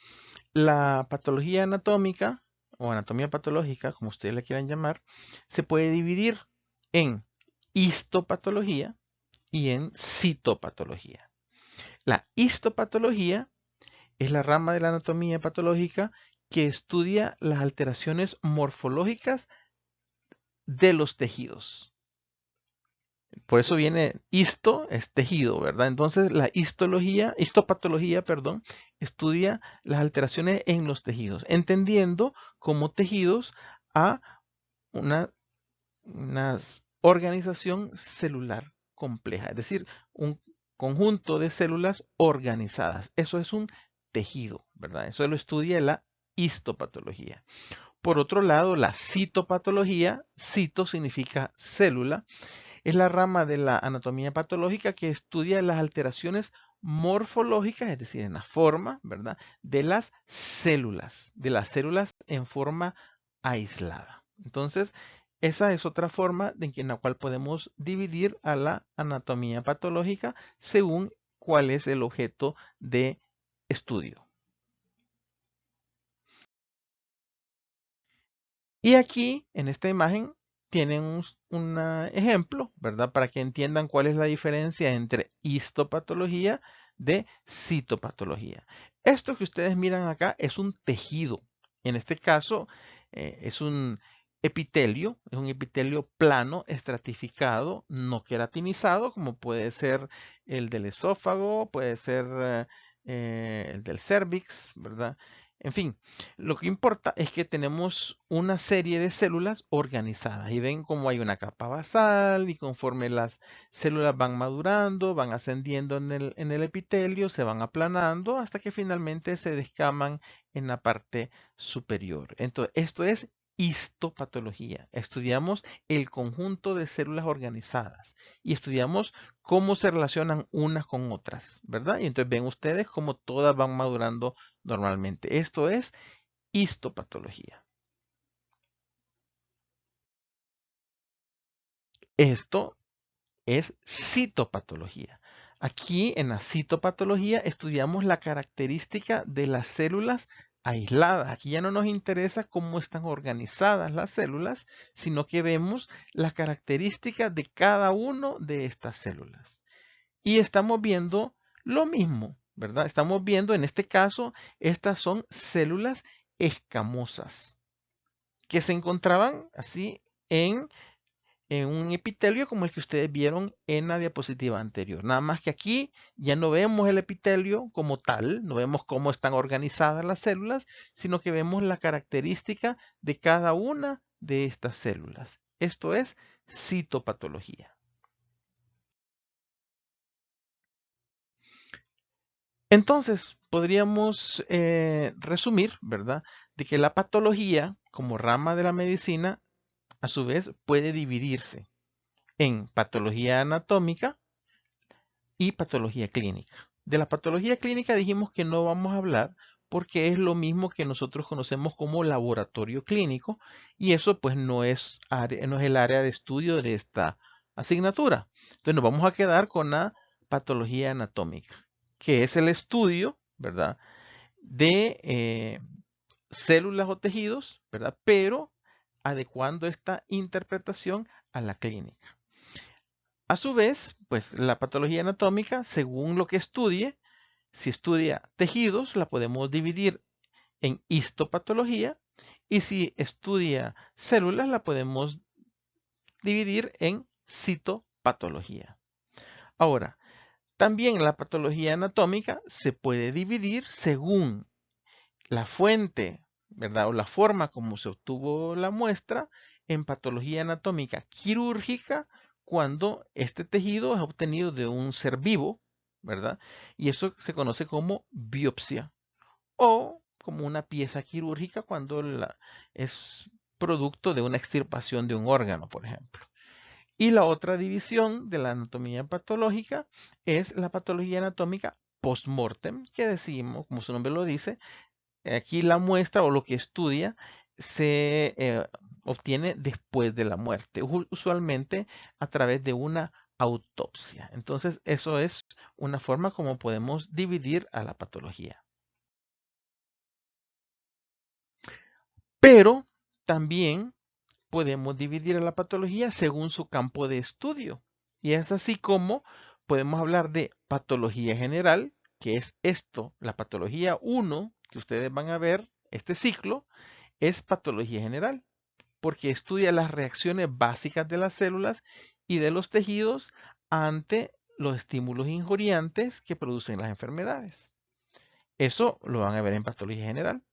la patología anatómica o anatomía patológica, como ustedes la quieran llamar, se puede dividir en histopatología y en citopatología. La histopatología es la rama de la anatomía patológica que estudia las alteraciones morfológicas de los tejidos. Por eso viene histo, es tejido, ¿verdad? Entonces la histopatología, perdón, estudia las alteraciones en los tejidos, entendiendo como tejidos a una organización celular compleja, es decir, un conjunto de células organizadas. Eso es un tejido, ¿verdad? Eso lo estudia la histopatología. Por otro lado, la citopatología, cito significa célula, es la rama de la anatomía patológica que estudia las alteraciones morfológicas, es decir, en la forma, ¿verdad?, de las células en forma aislada. Entonces, esa es otra forma en la cual podemos dividir a la anatomía patológica según cuál es el objeto de estudio. Y aquí, en esta imagen, tienen un ejemplo, ¿verdad?, para que entiendan cuál es la diferencia entre histopatología de citopatología. Esto que ustedes miran acá es un tejido. En este caso, es un epitelio plano, estratificado, no queratinizado, como puede ser el del esófago, puede ser el del cervix, ¿verdad? En fin, lo que importa es que tenemos una serie de células organizadas y ven cómo hay una capa basal y conforme las células van madurando, van ascendiendo en el epitelio, se van aplanando hasta que finalmente se descaman en la parte superior. Entonces, esto es histopatología. Estudiamos el conjunto de células organizadas y estudiamos cómo se relacionan unas con otras, ¿verdad? Y entonces ven ustedes cómo todas van madurando normalmente. Esto es histopatología. Esto es citopatología. Aquí en la citopatología estudiamos la característica de las células aisladas. Aquí ya no nos interesa cómo están organizadas las células, sino que vemos las características de cada una de estas células. Y estamos viendo lo mismo, ¿verdad? Estamos viendo, en este caso, estas son células escamosas que se encontraban así en un epitelio como el que ustedes vieron en la diapositiva anterior. Nada más que aquí ya no vemos el epitelio como tal, no vemos cómo están organizadas las células, sino que vemos la característica de cada una de estas células. Esto es citopatología. Entonces, podríamos resumir, ¿verdad?, de que la patología como rama de la medicina, a su vez, puede dividirse en patología anatómica y patología clínica. De la patología clínica dijimos que no vamos a hablar porque es lo mismo que nosotros conocemos como laboratorio clínico y eso pues no es el área de estudio de esta asignatura. Entonces nos vamos a quedar con la patología anatómica, que es el estudio, ¿verdad?, de células o tejidos, ¿verdad?, pero adecuando esta interpretación a la clínica. A su vez, pues la patología anatómica, según lo que estudie, si estudia tejidos, la podemos dividir en histopatología y si estudia células, la podemos dividir en citopatología. Ahora, también la patología anatómica se puede dividir según la fuente, ¿verdad?, o la forma como se obtuvo la muestra en patología anatómica quirúrgica cuando este tejido es obtenido de un ser vivo, ¿verdad? Y eso se conoce como biopsia o como una pieza quirúrgica cuando es producto de una extirpación de un órgano, por ejemplo. Y la otra división de la anatomía patológica es la patología anatómica post-mortem, que decimos, como su nombre lo dice, aquí la muestra o lo que estudia se obtiene después de la muerte, usualmente a través de una autopsia. Entonces, eso es una forma como podemos dividir a la patología. Pero también podemos dividir a la patología según su campo de estudio. Y es así como podemos hablar de patología general, que es esto, la patología 1, que ustedes van a ver, este ciclo, es patología general, porque estudia las reacciones básicas de las células y de los tejidos ante los estímulos injuriantes que producen las enfermedades. Eso lo van a ver en patología general.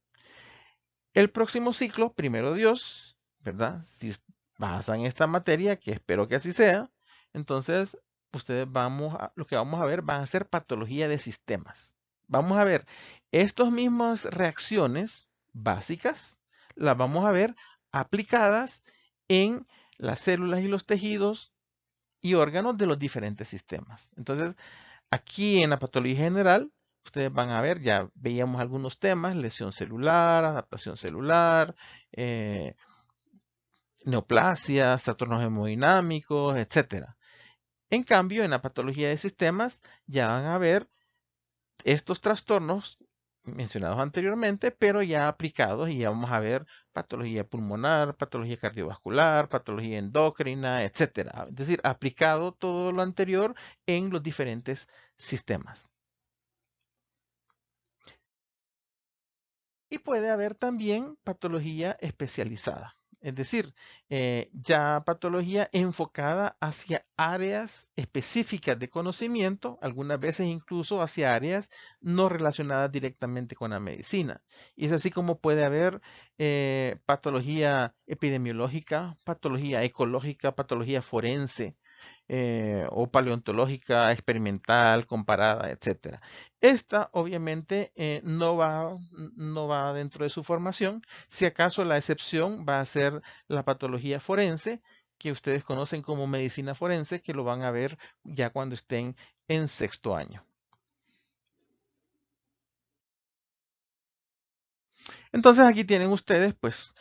El próximo ciclo, primero Dios, ¿verdad? Si pasan esta materia, que espero que así sea, entonces lo que vamos a ver van a ser patología de sistemas. Vamos a ver estas mismas reacciones básicas, las vamos a ver aplicadas en las células y los tejidos y órganos de los diferentes sistemas. Entonces, aquí en la patología general, ustedes van a ver, ya veíamos algunos temas, lesión celular, adaptación celular, eh, neoplasias, trastornos hemodinámicos, etc. En cambio, en la patología de sistemas, ya van a ver estos trastornos mencionados anteriormente, pero ya aplicados y ya vamos a ver patología pulmonar, patología cardiovascular, patología endocrina, etcétera. Es decir, aplicado todo lo anterior en los diferentes sistemas. Y puede haber también patología especializada, es decir, ya patología enfocada hacia áreas específicas de conocimiento, algunas veces incluso hacia áreas no relacionadas directamente con la medicina. Y es así como puede haber patología epidemiológica, patología ecológica, patología forense. O paleontológica, experimental, comparada, etcétera. Esta obviamente no va dentro de su formación. Si acaso la excepción va a ser la patología forense, que ustedes conocen como medicina forense, que lo van a ver ya cuando estén en sexto año. Entonces aquí tienen ustedes pues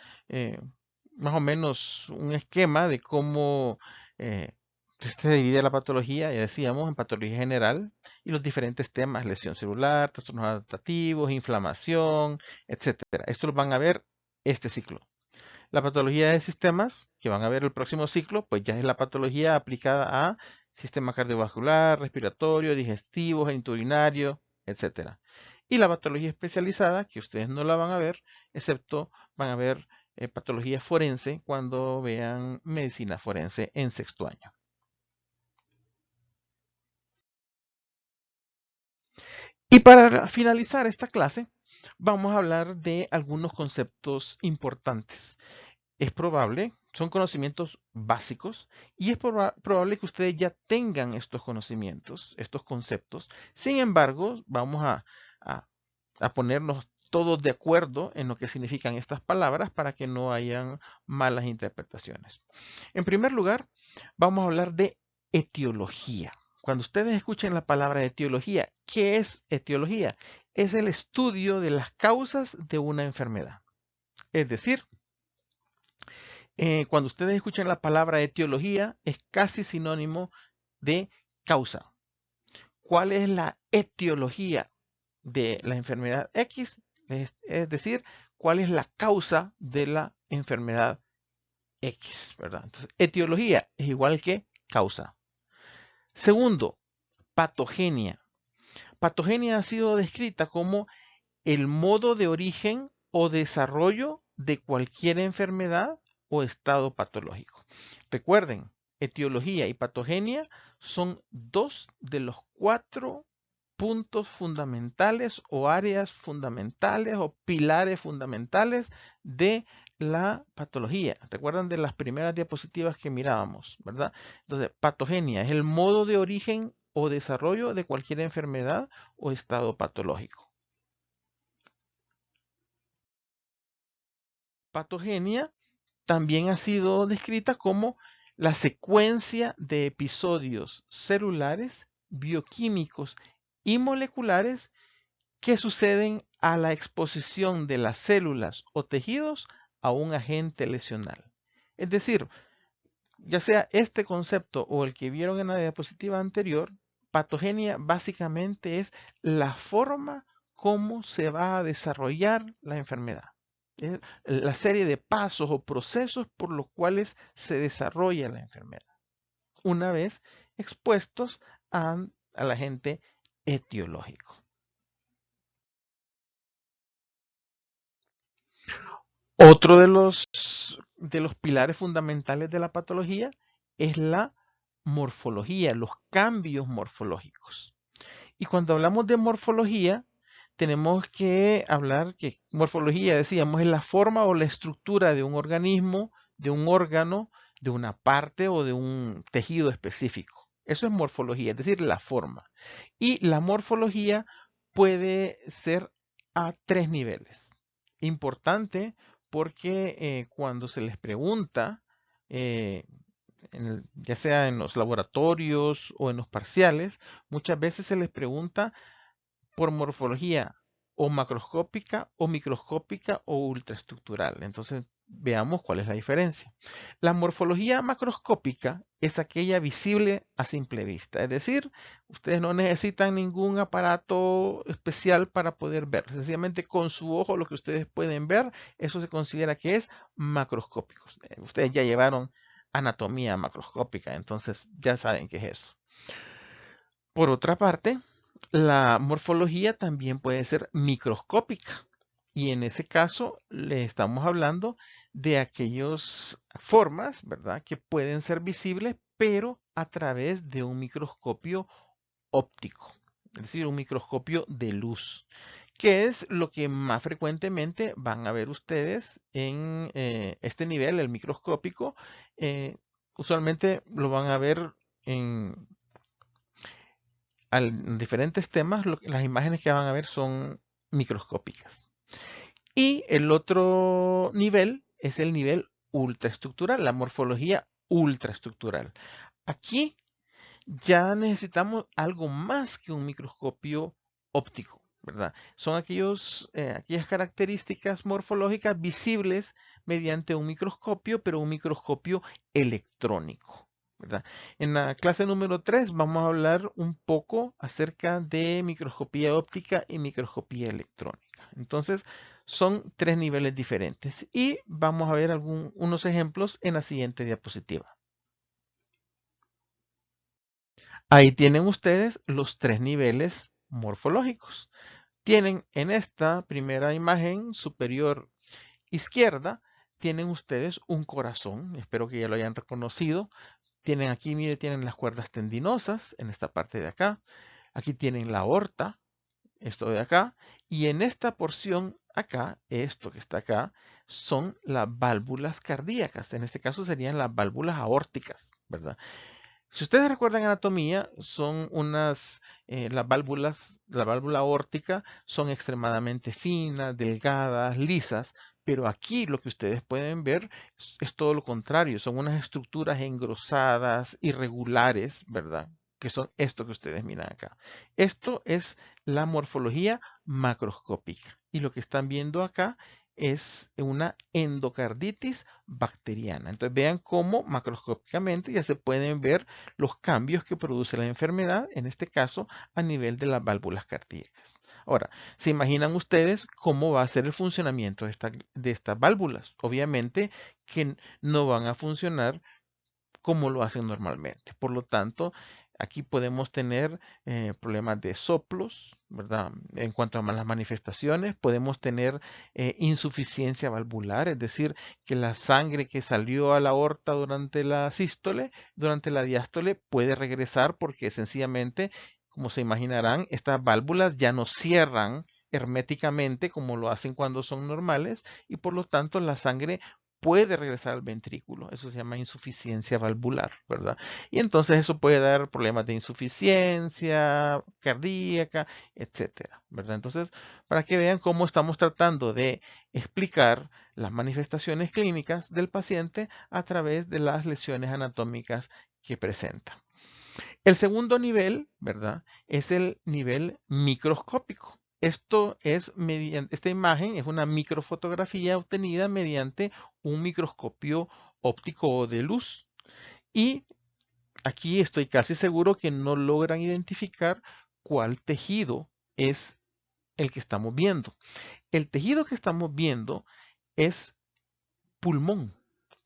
más o menos un esquema de cómo eh, se divide la patología, ya decíamos, en patología general y los diferentes temas, lesión celular, trastornos adaptativos, inflamación, etcétera. Esto lo van a ver este ciclo. La patología de sistemas, que van a ver el próximo ciclo, pues ya es la patología aplicada a sistema cardiovascular, respiratorio, digestivo, genitourinario, etcétera. Y la patología especializada, que ustedes no la van a ver, excepto van a ver patología forense cuando vean medicina forense en sexto año. Y para finalizar esta clase, vamos a hablar de algunos conceptos importantes. es probable, son conocimientos básicos, y es probable que ustedes ya tengan estos conocimientos, estos conceptos. Sin embargo, vamos a ponernos todos de acuerdo en lo que significan estas palabras para que no hayan malas interpretaciones. En primer lugar, vamos a hablar de etiología. Cuando ustedes escuchen la palabra etiología, ¿qué es etiología? Es el estudio de las causas de una enfermedad. Es decir, cuando ustedes escuchan la palabra etiología, es casi sinónimo de causa. ¿Cuál es la etiología de la enfermedad X? Es decir, ¿cuál es la causa de la enfermedad X? ¿Verdad? Entonces, etiología es igual que causa. Segundo, patogenia. Patogenia ha sido descrita como el modo de origen o desarrollo de cualquier enfermedad o estado patológico. Recuerden, etiología y patogenia son dos de los 4 puntos fundamentales o áreas fundamentales o pilares fundamentales de la patología. Recuerdan de las primeras diapositivas que mirábamos, ¿verdad? Entonces, patogenia es el modo de origen o desarrollo de cualquier enfermedad o estado patológico. Patogenia también ha sido descrita como la secuencia de episodios celulares, bioquímicos y moleculares que suceden a la exposición de las células o tejidos a un agente lesional. Es decir, ya sea este concepto o el que vieron en la diapositiva anterior, patogenia básicamente es la forma como se va a desarrollar la enfermedad. Es la serie de pasos o procesos por los cuales se desarrolla la enfermedad, una vez expuestos al agente etiológico. Otro de los pilares fundamentales de la patología es la morfología, los cambios morfológicos. Y cuando hablamos de morfología, tenemos que hablar que morfología, decíamos, es la forma o la estructura de un organismo, de un órgano, de una parte o de un tejido específico. Eso es morfología, es decir, la forma. Y la morfología puede ser a 3 niveles. Importante porque cuando se les pregunta, eh, ya sea en los laboratorios o en los parciales, muchas veces se les pregunta por morfología o macroscópica o microscópica o ultraestructural. Entonces, veamos cuál es la diferencia. La morfología macroscópica es aquella visible a simple vista, es decir, ustedes no necesitan ningún aparato especial para poder ver. Sencillamente con su ojo lo que ustedes pueden ver, eso se considera que es macroscópico. Ustedes ya llevaron anatomía macroscópica, entonces ya saben qué es eso. Por otra parte, la morfología también puede ser microscópica y en ese caso le estamos hablando de aquellas formas, ¿verdad?, que pueden ser visibles, pero a través de un microscopio óptico, es decir, un microscopio de luz, que es lo que más frecuentemente van a ver ustedes en este nivel, el microscópico. Usualmente lo van a ver en diferentes temas, las imágenes que van a ver son microscópicas. Y el otro nivel es el nivel ultraestructural, la morfología ultraestructural. Aquí ya necesitamos algo más que un microscopio óptico, ¿verdad? Son aquellas características morfológicas visibles mediante un microscopio, pero un microscopio electrónico, ¿verdad? En la clase número 3 vamos a hablar un poco acerca de microscopía óptica y microscopía electrónica. Entonces, son 3 niveles diferentes y vamos a ver unos ejemplos en la siguiente diapositiva. Ahí tienen ustedes los 3 niveles morfológicos. Tienen en esta primera imagen superior izquierda, tienen ustedes un corazón. Espero que ya lo hayan reconocido. Tienen aquí, mire, tienen las cuerdas tendinosas en esta parte de acá. Aquí tienen la aorta, esto de acá, y en esta porción acá, esto que está acá, son las válvulas cardíacas. En este caso serían las válvulas aórticas, ¿verdad? Si ustedes recuerdan anatomía, son la válvula aórtica son extremadamente finas, delgadas, lisas, pero aquí lo que ustedes pueden ver es todo lo contrario, son unas estructuras engrosadas, irregulares, ¿verdad? Que son esto que ustedes miran acá. Esto es la morfología macroscópica. Y lo que están viendo acá es una endocarditis bacteriana. Entonces vean cómo macroscópicamente ya se pueden ver los cambios que produce la enfermedad, en este caso a nivel de las válvulas cardíacas. Ahora, ¿se imaginan ustedes cómo va a ser el funcionamiento de estas válvulas? Obviamente que no van a funcionar como lo hacen normalmente. Por lo tanto, aquí podemos tener problemas de soplos, ¿verdad? En cuanto a las manifestaciones, podemos tener insuficiencia valvular, es decir, que la sangre que salió a la aorta durante la sístole, durante la diástole, puede regresar porque sencillamente, como se imaginarán, estas válvulas ya no cierran herméticamente como lo hacen cuando son normales y por lo tanto la sangre puede regresar al ventrículo. Eso se llama insuficiencia valvular, ¿verdad? Y entonces eso puede dar problemas de insuficiencia cardíaca, etcétera, ¿verdad? Entonces, para que vean cómo estamos tratando de explicar las manifestaciones clínicas del paciente a través de las lesiones anatómicas que presenta. El segundo nivel, ¿verdad? Es el nivel microscópico. Esta imagen es una microfotografía obtenida mediante un microscopio óptico de luz. Y aquí estoy casi seguro que no logran identificar cuál tejido es el que estamos viendo. El tejido que estamos viendo es pulmón.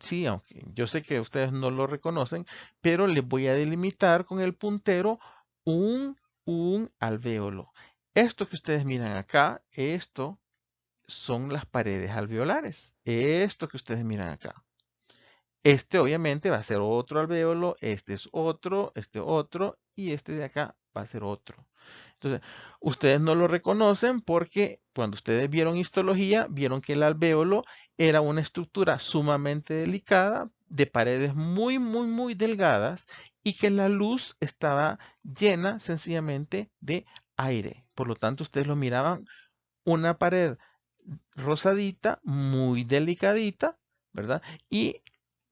Sí, aunque yo sé que ustedes no lo reconocen, pero les voy a delimitar con el puntero un, un alvéolo. Esto que ustedes miran acá, esto son las paredes alveolares. Esto que ustedes miran acá. Este obviamente va a ser otro alvéolo, este es otro, este otro y este de acá va a ser otro. Entonces, ustedes no lo reconocen porque cuando ustedes vieron histología, vieron que el alvéolo era una estructura sumamente delicada, de paredes muy, muy, muy delgadas y que la luz estaba llena sencillamente de aire. Por lo tanto, ustedes lo miraban una pared rosadita, muy delicadita, ¿verdad? Y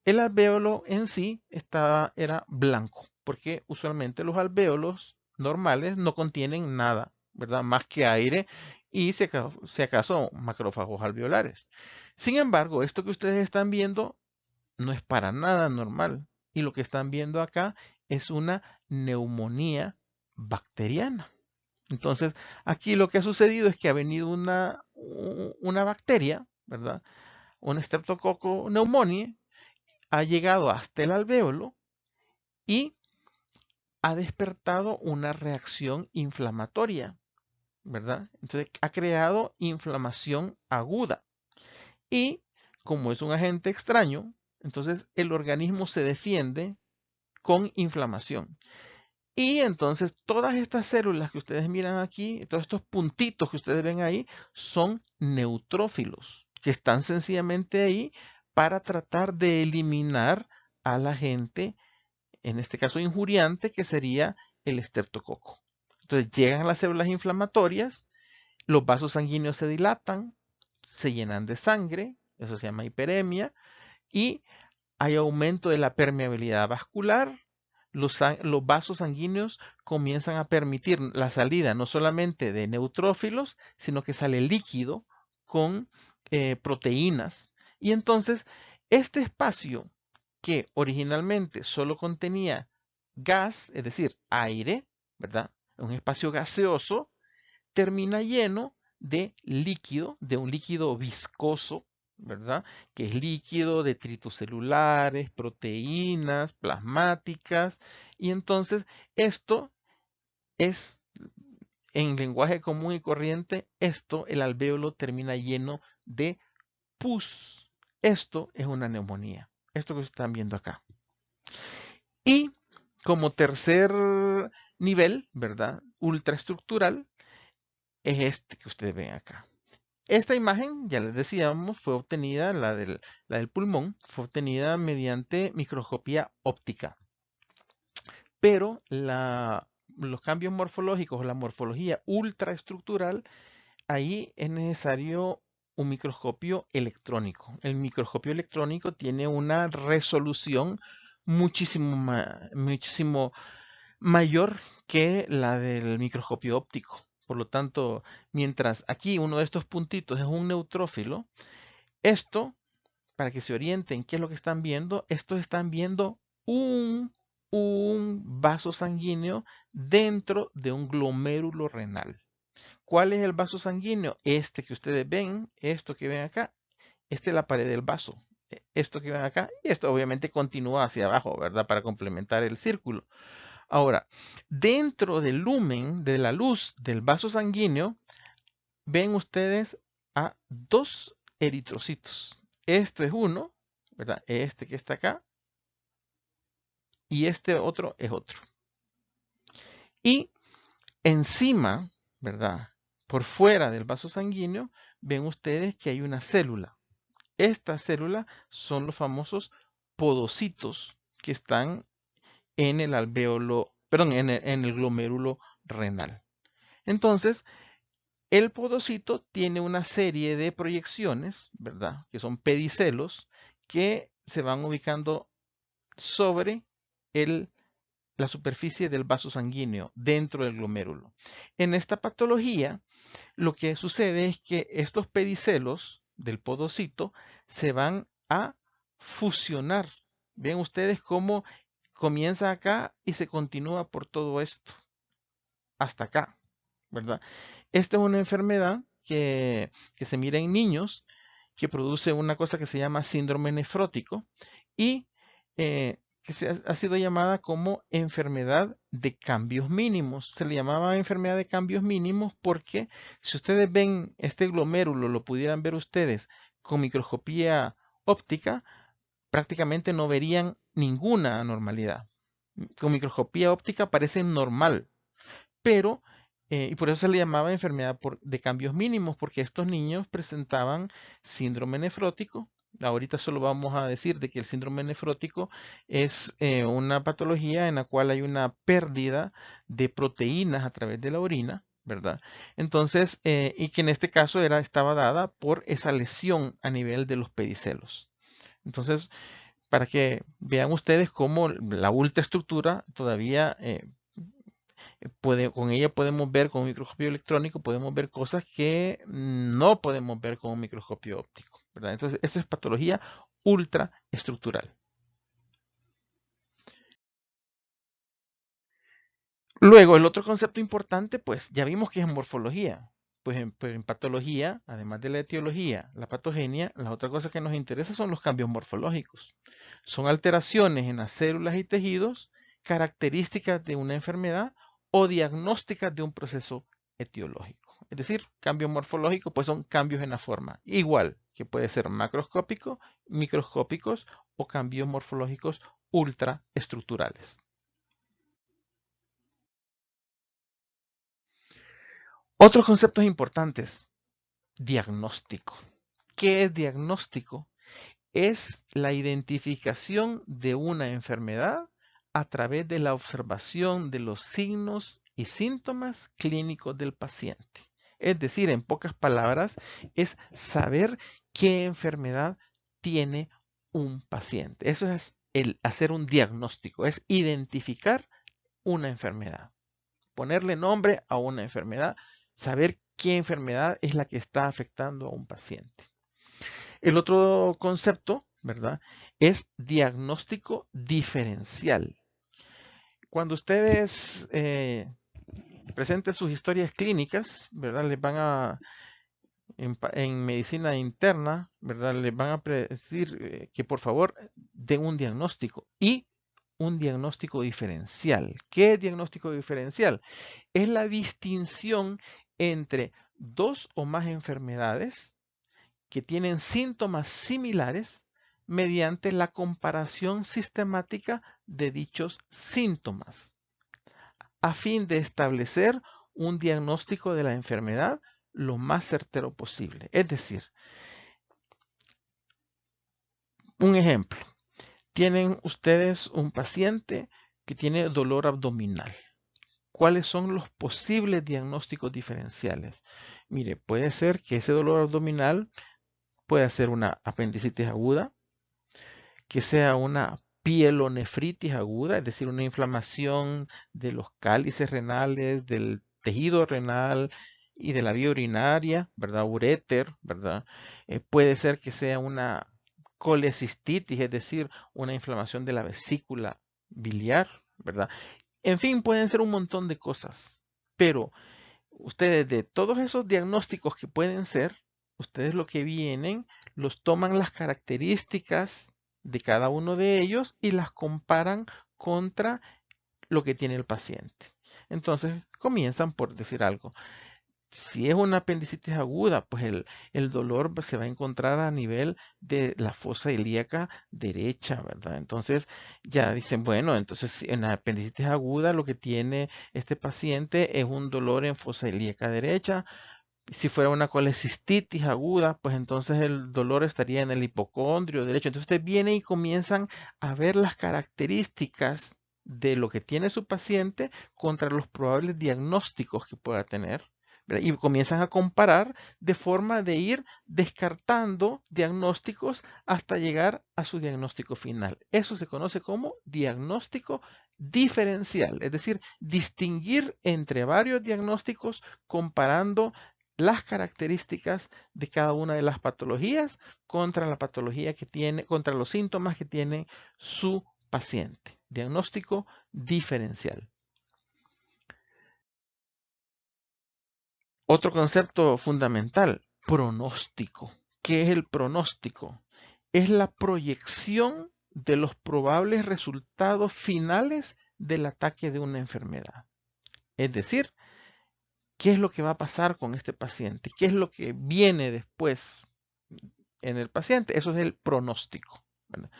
el alvéolo en sí era blanco, porque usualmente los alvéolos normales no contienen nada, ¿verdad? Más que aire y si acaso macrófagos alveolares. Sin embargo, esto que ustedes están viendo no es para nada normal. Y lo que están viendo acá es una neumonía bacteriana. Entonces, aquí lo que ha sucedido es que ha venido una bacteria, ¿verdad? Un Streptococcus pneumoniae ha llegado hasta el alvéolo y ha despertado una reacción inflamatoria, ¿verdad? Entonces ha creado inflamación aguda y como es un agente extraño, entonces el organismo se defiende con inflamación. Y entonces todas estas células que ustedes miran aquí, todos estos puntitos que ustedes ven ahí, son neutrófilos, que están sencillamente ahí para tratar de eliminar al agente, en este caso injuriante, que sería el estreptococo. Entonces llegan las células inflamatorias, los vasos sanguíneos se dilatan, se llenan de sangre, eso se llama hiperemia, y hay aumento de la permeabilidad vascular. Los vasos sanguíneos comienzan a permitir la salida no solamente de neutrófilos, sino que sale líquido con proteínas. Y entonces, este espacio que originalmente solo contenía gas, es decir, aire, ¿verdad? Un espacio gaseoso, termina lleno de líquido, de un líquido viscoso, ¿verdad? Que es líquido, detritos celulares, proteínas, plasmáticas. Y entonces esto es, en lenguaje común y corriente, el alvéolo termina lleno de pus. Esto es una neumonía. Esto que están viendo acá. Y como tercer nivel, ¿verdad? Ultraestructural, es este que ustedes ven acá. Esta imagen, ya les decíamos, fue obtenida, la del pulmón, fue obtenida mediante microscopía óptica. Pero los cambios morfológicos, la morfología ultraestructural, ahí es necesario un microscopio electrónico. El microscopio electrónico tiene una resolución muchísimo mayor que la del microscopio óptico. Por lo tanto, mientras aquí uno de estos puntitos es un neutrófilo, esto, para que se orienten qué es lo que están viendo, estos están viendo un vaso sanguíneo dentro de un glomérulo renal. ¿Cuál es el vaso sanguíneo? Este que ustedes ven, esto que ven acá, esta es la pared del vaso. Esto que ven acá, y esto obviamente continúa hacia abajo, ¿verdad? Para complementar el círculo. Ahora, dentro del lumen de la luz del vaso sanguíneo, ven ustedes a dos eritrocitos. Este es uno, ¿verdad? Este que está acá, y este otro es otro. Y encima, ¿verdad? Por fuera del vaso sanguíneo, ven ustedes que hay una célula. Estas células son los famosos podocitos que están en el alvéolo, perdón, en el glomérulo renal. Entonces, el podocito tiene una serie de proyecciones, ¿verdad? Que son pedicelos que se van ubicando sobre la superficie del vaso sanguíneo dentro del glomérulo. En esta patología, lo que sucede es que estos pedicelos del podocito se van a fusionar. Ven ustedes cómo comienza acá y se continúa por todo esto hasta acá, ¿verdad? Esta es una enfermedad que se mira en niños, que produce una cosa que se llama síndrome nefrótico y ha sido llamada como enfermedad de cambios mínimos. Se le llamaba enfermedad de cambios mínimos porque si ustedes ven este glomérulo, lo pudieran ver ustedes con microscopía óptica, prácticamente no verían ninguna anormalidad. Con microscopía óptica parece normal, pero, y por eso se le llamaba enfermedad de cambios mínimos, porque estos niños presentaban síndrome nefrótico. Ahorita solo vamos a decir de que el síndrome nefrótico es una patología en la cual hay una pérdida de proteínas a través de la orina, ¿verdad? Entonces, y que en este caso estaba dada por esa lesión a nivel de los pedicelos. Entonces, para que vean ustedes cómo la ultraestructura todavía con ella podemos ver con un microscopio electrónico, podemos ver cosas que no podemos ver con un microscopio óptico, ¿verdad? Entonces, esto es patología ultraestructural. Luego, el otro concepto importante, pues ya vimos que es morfología. Pues en patología, además de la etiología, la patogenia, las otras cosas que nos interesan son los cambios morfológicos. Son alteraciones en las células y tejidos, características de una enfermedad o diagnósticas de un proceso etiológico. Es decir, cambios morfológicos pues son cambios en la forma, igual que puede ser macroscópico, microscópicos o cambios morfológicos ultraestructurales. Otros conceptos importantes. Diagnóstico. ¿Qué es diagnóstico? Es la identificación de una enfermedad a través de la observación de los signos y síntomas clínicos del paciente. Es decir, en pocas palabras, es saber qué enfermedad tiene un paciente. Eso es el hacer un diagnóstico, es identificar una enfermedad, ponerle nombre a una enfermedad, saber qué enfermedad es la que está afectando a un paciente. El otro concepto, ¿verdad? Es diagnóstico diferencial. Cuando ustedes presenten sus historias clínicas, ¿verdad? Les van a, en medicina interna, ¿verdad? Les van a decir que por favor den un diagnóstico y un diagnóstico diferencial. ¿Qué es diagnóstico diferencial? Es la distinción entre dos o más enfermedades que tienen síntomas similares mediante la comparación sistemática de dichos síntomas, a fin de establecer un diagnóstico de la enfermedad lo más certero posible. Es decir, un ejemplo, tienen ustedes un paciente que tiene dolor abdominal. ¿Cuáles son los posibles diagnósticos diferenciales? Mire, puede ser que ese dolor abdominal pueda ser una apendicitis aguda, que sea una pielonefritis aguda, es decir, una inflamación de los cálices renales, del tejido renal y de la vía urinaria, ¿verdad? Uréter, ¿verdad? Puede ser que sea una colecistitis, es decir, una inflamación de la vesícula biliar, ¿verdad? En fin, pueden ser un montón de cosas, pero ustedes de todos esos diagnósticos que pueden ser, ustedes lo que vienen, los toman las características de cada uno de ellos y las comparan contra lo que tiene el paciente. Entonces comienzan por decir algo. Si es una apendicitis aguda, pues el dolor se va a encontrar a nivel de la fosa ilíaca derecha, ¿verdad? Entonces ya dicen, bueno, entonces si en la apendicitis aguda lo que tiene este paciente es un dolor en fosa ilíaca derecha. Si fuera una colecistitis aguda, pues entonces el dolor estaría en el hipocondrio derecho. Entonces ustedes vienen y comienzan a ver las características de lo que tiene su paciente contra los probables diagnósticos que pueda tener, ¿verdad? Y comienzan a comparar de forma de ir descartando diagnósticos hasta llegar a su diagnóstico final. Eso se conoce como diagnóstico diferencial, es decir, distinguir entre varios diagnósticos comparando las características de cada una de las patologías contra la patología que tiene, contra los síntomas que tiene su paciente. Diagnóstico diferencial. Otro concepto fundamental, pronóstico. ¿Qué es el pronóstico? Es la proyección de los probables resultados finales del ataque de una enfermedad. Es decir, ¿qué es lo que va a pasar con este paciente? ¿Qué es lo que viene después en el paciente? Eso es el pronóstico, ¿verdad?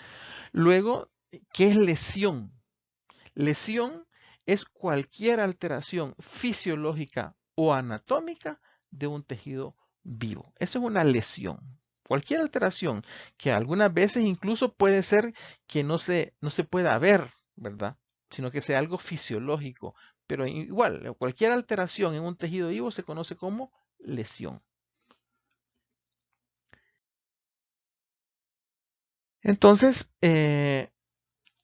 Luego, ¿qué es lesión? Lesión es cualquier alteración fisiológica o anatómica de un tejido vivo. Eso es una lesión. Cualquier alteración que algunas veces incluso puede ser que no se pueda ver, ¿verdad? Sino que sea algo fisiológico. Pero igual, cualquier alteración en un tejido vivo se conoce como lesión. Entonces,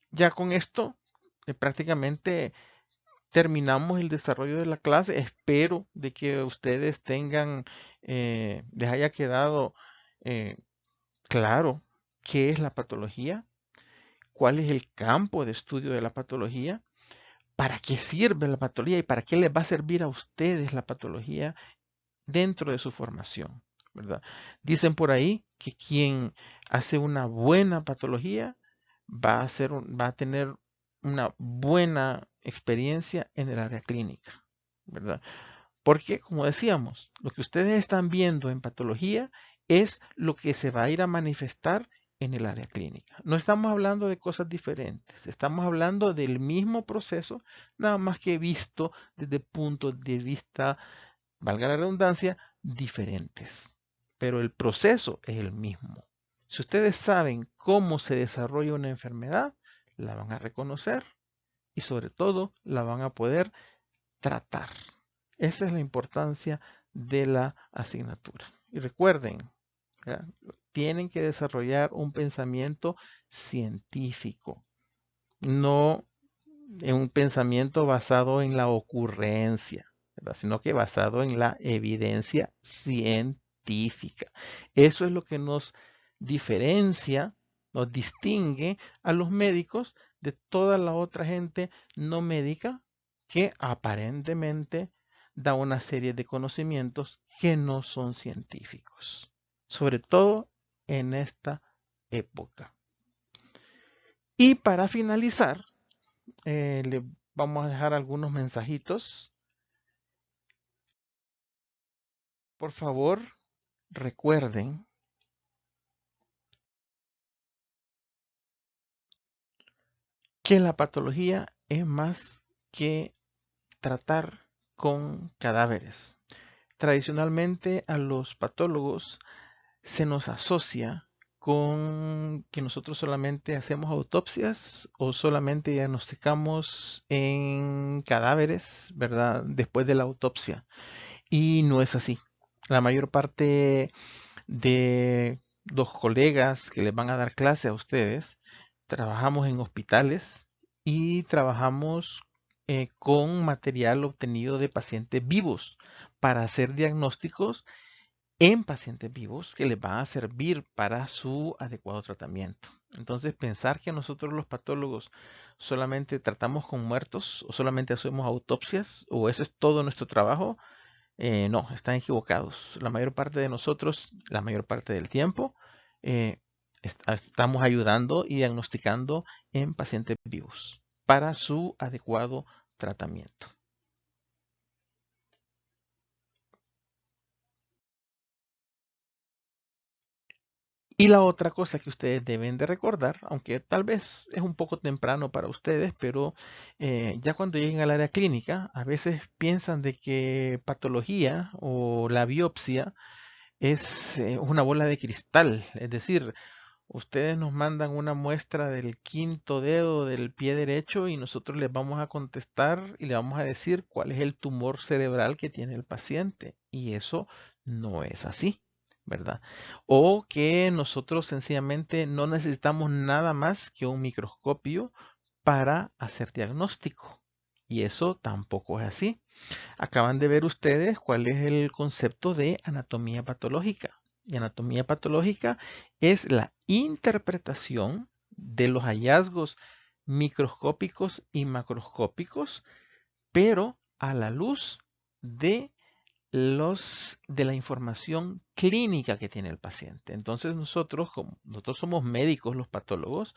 ya con esto, prácticamente terminamos el desarrollo de la clase. Espero de que ustedes tengan, les haya quedado eh, claro qué es la patología, cuál es el campo de estudio de la patología, para qué sirve la patología y para qué les va a servir a ustedes la patología dentro de su formación, ¿verdad? Dicen por ahí que quien hace una buena patología va a tener una buena experiencia en el área clínica, ¿verdad? Porque, como decíamos, lo que ustedes están viendo en patología es lo que se va a ir a manifestar en el área clínica. No estamos hablando de cosas diferentes, estamos hablando del mismo proceso, nada más que visto desde puntos de vista, valga la redundancia, diferentes. Pero el proceso es el mismo. Si ustedes saben cómo se desarrolla una enfermedad, la van a reconocer y sobre todo la van a poder tratar. Esa es la importancia de la asignatura. Y recuerden, ¿verdad? Tienen que desarrollar un pensamiento científico, no en un pensamiento basado en la ocurrencia, ¿verdad? Sino que basado en la evidencia científica. Eso es lo que nos diferencia, nos distingue a los médicos de toda la otra gente no médica que aparentemente da una serie de conocimientos que no son científicos, sobre todo en esta época. Y para finalizar, le vamos a dejar algunos mensajitos. Por favor, recuerden que la patología es más que tratar con cadáveres. Tradicionalmente a los patólogos se nos asocia con que nosotros solamente hacemos autopsias o solamente diagnosticamos en cadáveres, ¿verdad? Después de la autopsia. Y no es así. La mayor parte de los colegas que les van a dar clase a ustedes, trabajamos en hospitales y trabajamos con material obtenido de pacientes vivos para hacer diagnósticos en pacientes vivos que les van a servir para su adecuado tratamiento. Entonces, pensar que nosotros los patólogos solamente tratamos con muertos o solamente hacemos autopsias o ese es todo nuestro trabajo, no, están equivocados. La mayor parte de nosotros, la mayor parte del tiempo, eh, estamos ayudando y diagnosticando en pacientes vivos para su adecuado tratamiento. Y la otra cosa que ustedes deben de recordar, aunque tal vez es un poco temprano para ustedes, pero ya cuando lleguen al área clínica, a veces piensan de que patología o la biopsia es una bola de cristal. Es decir, ustedes nos mandan una muestra del quinto dedo del pie derecho y nosotros les vamos a contestar y le vamos a decir cuál es el tumor cerebral que tiene el paciente. Y eso no es así, ¿verdad? O que nosotros sencillamente no necesitamos nada más que un microscopio para hacer diagnóstico. Y eso tampoco es así. Acaban de ver ustedes cuál es el concepto de anatomía patológica. Y anatomía patológica es la interpretación de los hallazgos microscópicos y macroscópicos, pero a la luz de de la información clínica que tiene el paciente. Entonces nosotros, como nosotros somos médicos, los patólogos,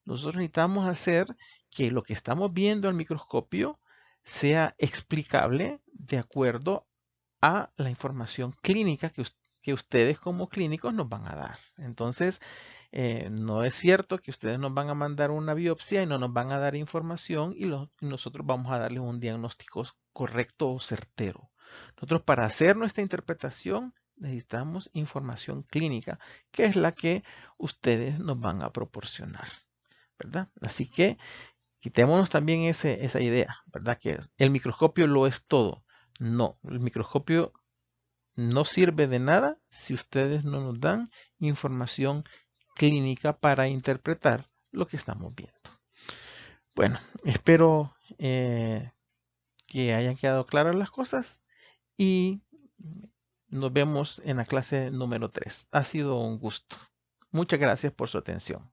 nosotros necesitamos hacer que lo que estamos viendo al microscopio sea explicable de acuerdo a la información clínica que ustedes como clínicos nos van a dar. Entonces, no es cierto que ustedes nos van a mandar una biopsia y no nos van a dar información y nosotros vamos a darles un diagnóstico correcto o certero. Nosotros para hacer nuestra interpretación necesitamos información clínica, que es la que ustedes nos van a proporcionar, ¿verdad? Así que quitémonos también esa idea, ¿verdad? Que el microscopio lo es todo. No, el microscopio no sirve de nada si ustedes no nos dan información clínica para interpretar lo que estamos viendo. Bueno, espero que hayan quedado claras las cosas y nos vemos en la clase número 3. Ha sido un gusto. Muchas gracias por su atención.